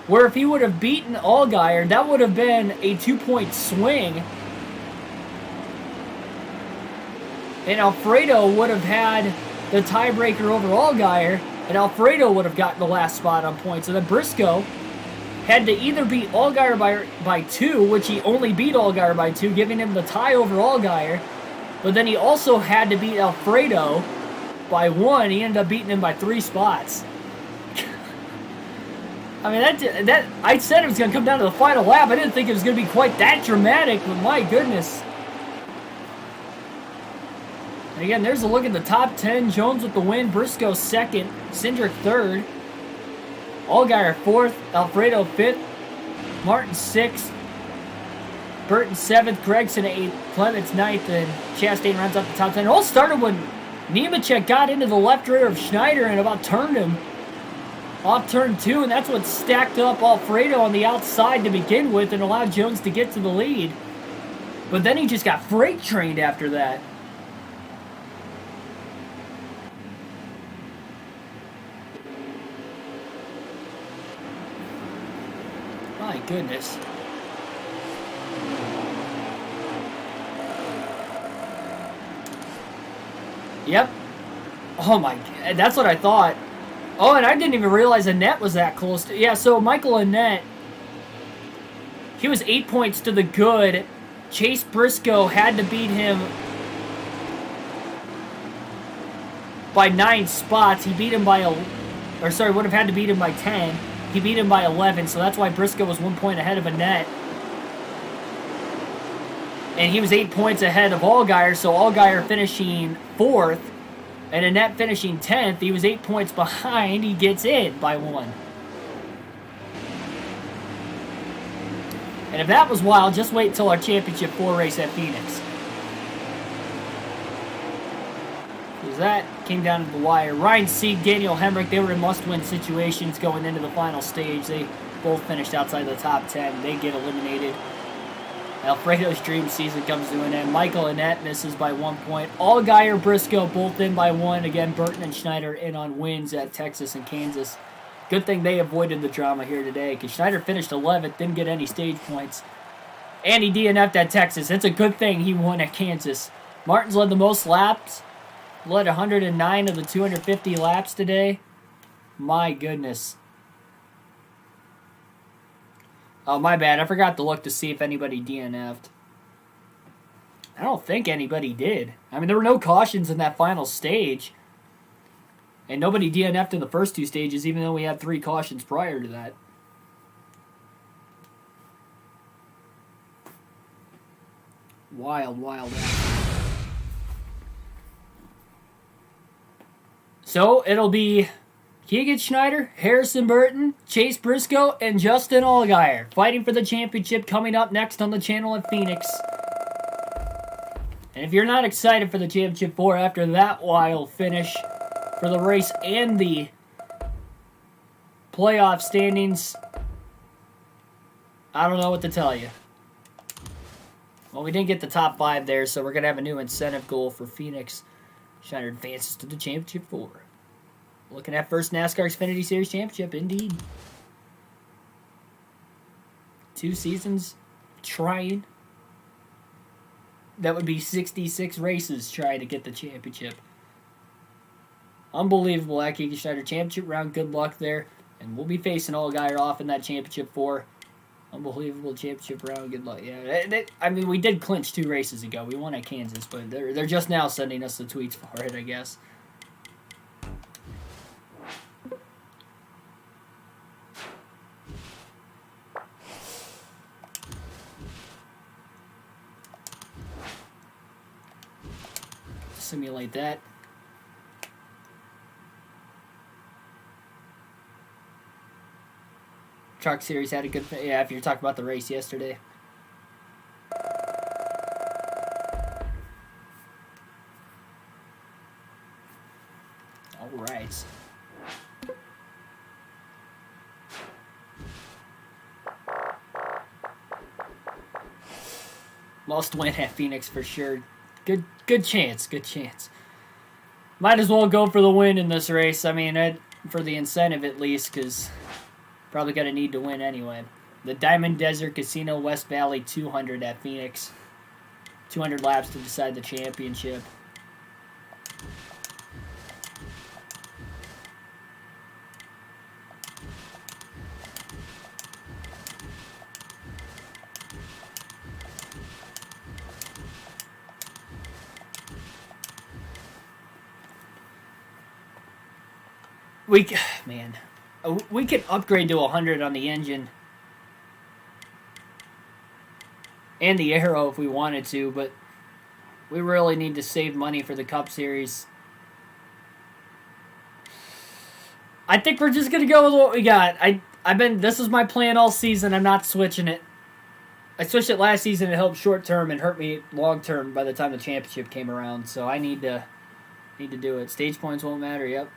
Where if he would have beaten Allgaier, that would have been a 2-point swing. And Alfredo would have had the tiebreaker over Allgaier, and Alfredo would have gotten the last spot on points. And then Briscoe had to either beat Allgaier by 2, which he only beat Allgaier by 2, giving him the tie over Allgaier. But then he also had to beat Alfredo by 1. He ended up beating him by 3 spots. I mean, that I said it was going to come down to the final lap. I didn't think it was going to be quite that dramatic, but my goodness. And again, there's a look at the top 10. Jones with the win, Briscoe 2nd, Cindric 3rd, Allgaier 4th, Alfredo 5th, Martin 6th, Burton 7th, Gregson 8th, Clements 9th, and Chastain rounds up the top 10. It all started when Nemechek got into the left rear of Schneider and about turned him off turn 2, and that's what stacked up Alfredo on the outside to begin with and allowed Jones to get to the lead. But then he just got freight trained after that. My goodness. Yep. Oh my, that's what I thought. Oh, and I didn't even realize Annette was that close to, yeah, so Michael Annette, he was 8 points to the good. Chase Briscoe had to beat him by 9 spots. He beat him by, would have had to beat him by 10. He beat him by 11, so that's why Briscoe was 1 point ahead of Annette. And he was 8 points ahead of Allgaier, so Allgaier finishing 4th, and Annette finishing 10th. He was 8 points behind. He gets in by 1. And if that was wild, just wait until our Championship 4 race at Phoenix. Because that came down to the wire. Ryan Sieg, Daniel Hemrick, they were in must-win situations going into the final stage. They both finished outside the top 10. They get eliminated. Alfredo's dream season comes to an end. Michael Annette misses by 1 point. Allgaier, Briscoe both in by 1. Again, Burton and Schneider in on wins at Texas and Kansas. Good thing they avoided the drama here today, because Schneider finished 11th, didn't get any stage points. And he DNF'd at Texas. It's a good thing he won at Kansas. Martins led the most laps. Led 109 of the 250 laps today. My goodness. Oh, my bad. I forgot to look to see if anybody DNF'd. I don't think anybody did. I mean, there were no cautions in that final stage. And nobody DNF'd in the first 2 stages, even though we had 3 cautions prior to that. Wild, wild. So, it'll be Keegan Schneider, Harrison Burton, Chase Briscoe, and Justin Allgaier fighting for the championship coming up next on the channel at Phoenix. And if you're not excited for the Championship 4 after that wild finish for the race and the playoff standings, I don't know what to tell you. Well, we didn't get the top 5 there, so we're going to have a new incentive goal for Phoenix. Schneider advances to the Championship 4. Looking at first NASCAR Xfinity Series Championship, indeed. 2 seasons trying. That would be 66 races trying to get the championship. Unbelievable at Kiki Schneider Championship round. Good luck there. And we'll be facing Allgaier off in that Championship 4. Unbelievable championship round. Good luck. Yeah, I mean, we did clinch 2 races ago. We won at Kansas, but they're just now sending us the tweets for it, I guess. Simulate that. Truck Series had a good... Yeah, if you're talking about the race yesterday. All right. Must win at Phoenix for sure. Good chance. Good chance. Might as well go for the win in this race. I mean, for the incentive at least, because probably going to need to win anyway. The Diamond Desert Casino West Valley 200 at Phoenix. 200 laps to decide the championship. We could upgrade to 100 on the engine and the aero if we wanted to, but we really need to save money for the Cup Series. I think we're just gonna go with what we got. This is my plan all season. I'm not switching it. I switched it last season. It helped short term and hurt me long term by the time the championship came around. So I need to do it. Stage points won't matter. Yep.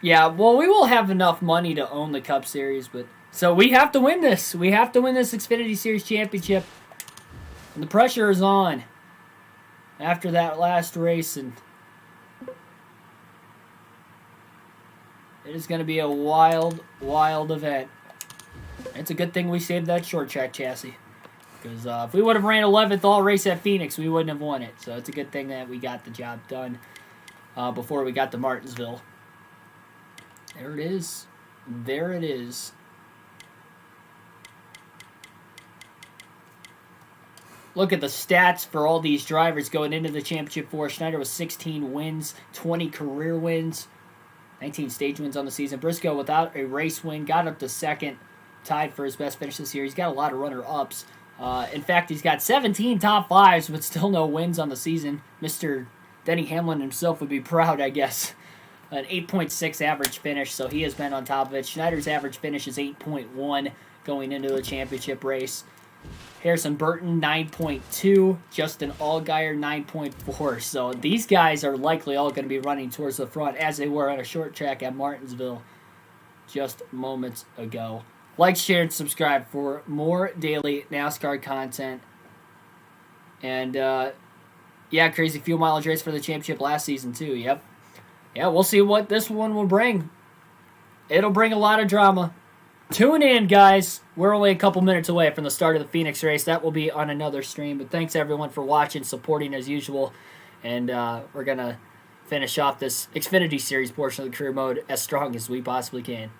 Yeah, well, we will have enough money to own the Cup Series, but so we have to win this. We have to win this Xfinity Series championship. And the pressure is on after that last race, and it is going to be a wild, wild event. It's a good thing we saved that short track chassis, because if we would have ran 11th all race at Phoenix, we wouldn't have won it. So it's a good thing that we got the job done before we got to Martinsville. There it is. There it is. Look at the stats for all these drivers going into the Championship 4. Schneider with 16 wins, 20 career wins, 19 stage wins on the season. Briscoe without a race win, got up to second, tied for his best finish this year. He's got a lot of runner-ups. In fact, he's got 17 top fives, but still no wins on the season. Mr. Denny Hamlin himself would be proud, I guess. An 8.6 average finish, so he has been on top of it. Schneider's average finish is 8.1 going into the championship race. Harrison Burton, 9.2. Justin Allgaier, 9.4. So these guys are likely all going to be running towards the front as they were on a short track at Martinsville just moments ago. Like, share, and subscribe for more daily NASCAR content. And, yeah, crazy fuel mileage race for the championship last season, too. Yep. Yeah, we'll see what this one will bring. It'll bring a lot of drama. Tune in, guys. We're only a couple minutes away from the start of the Phoenix race. That will be on another stream. But thanks, everyone, for watching, supporting as usual. And we're going to finish off this Xfinity Series portion of the career mode as strong as we possibly can.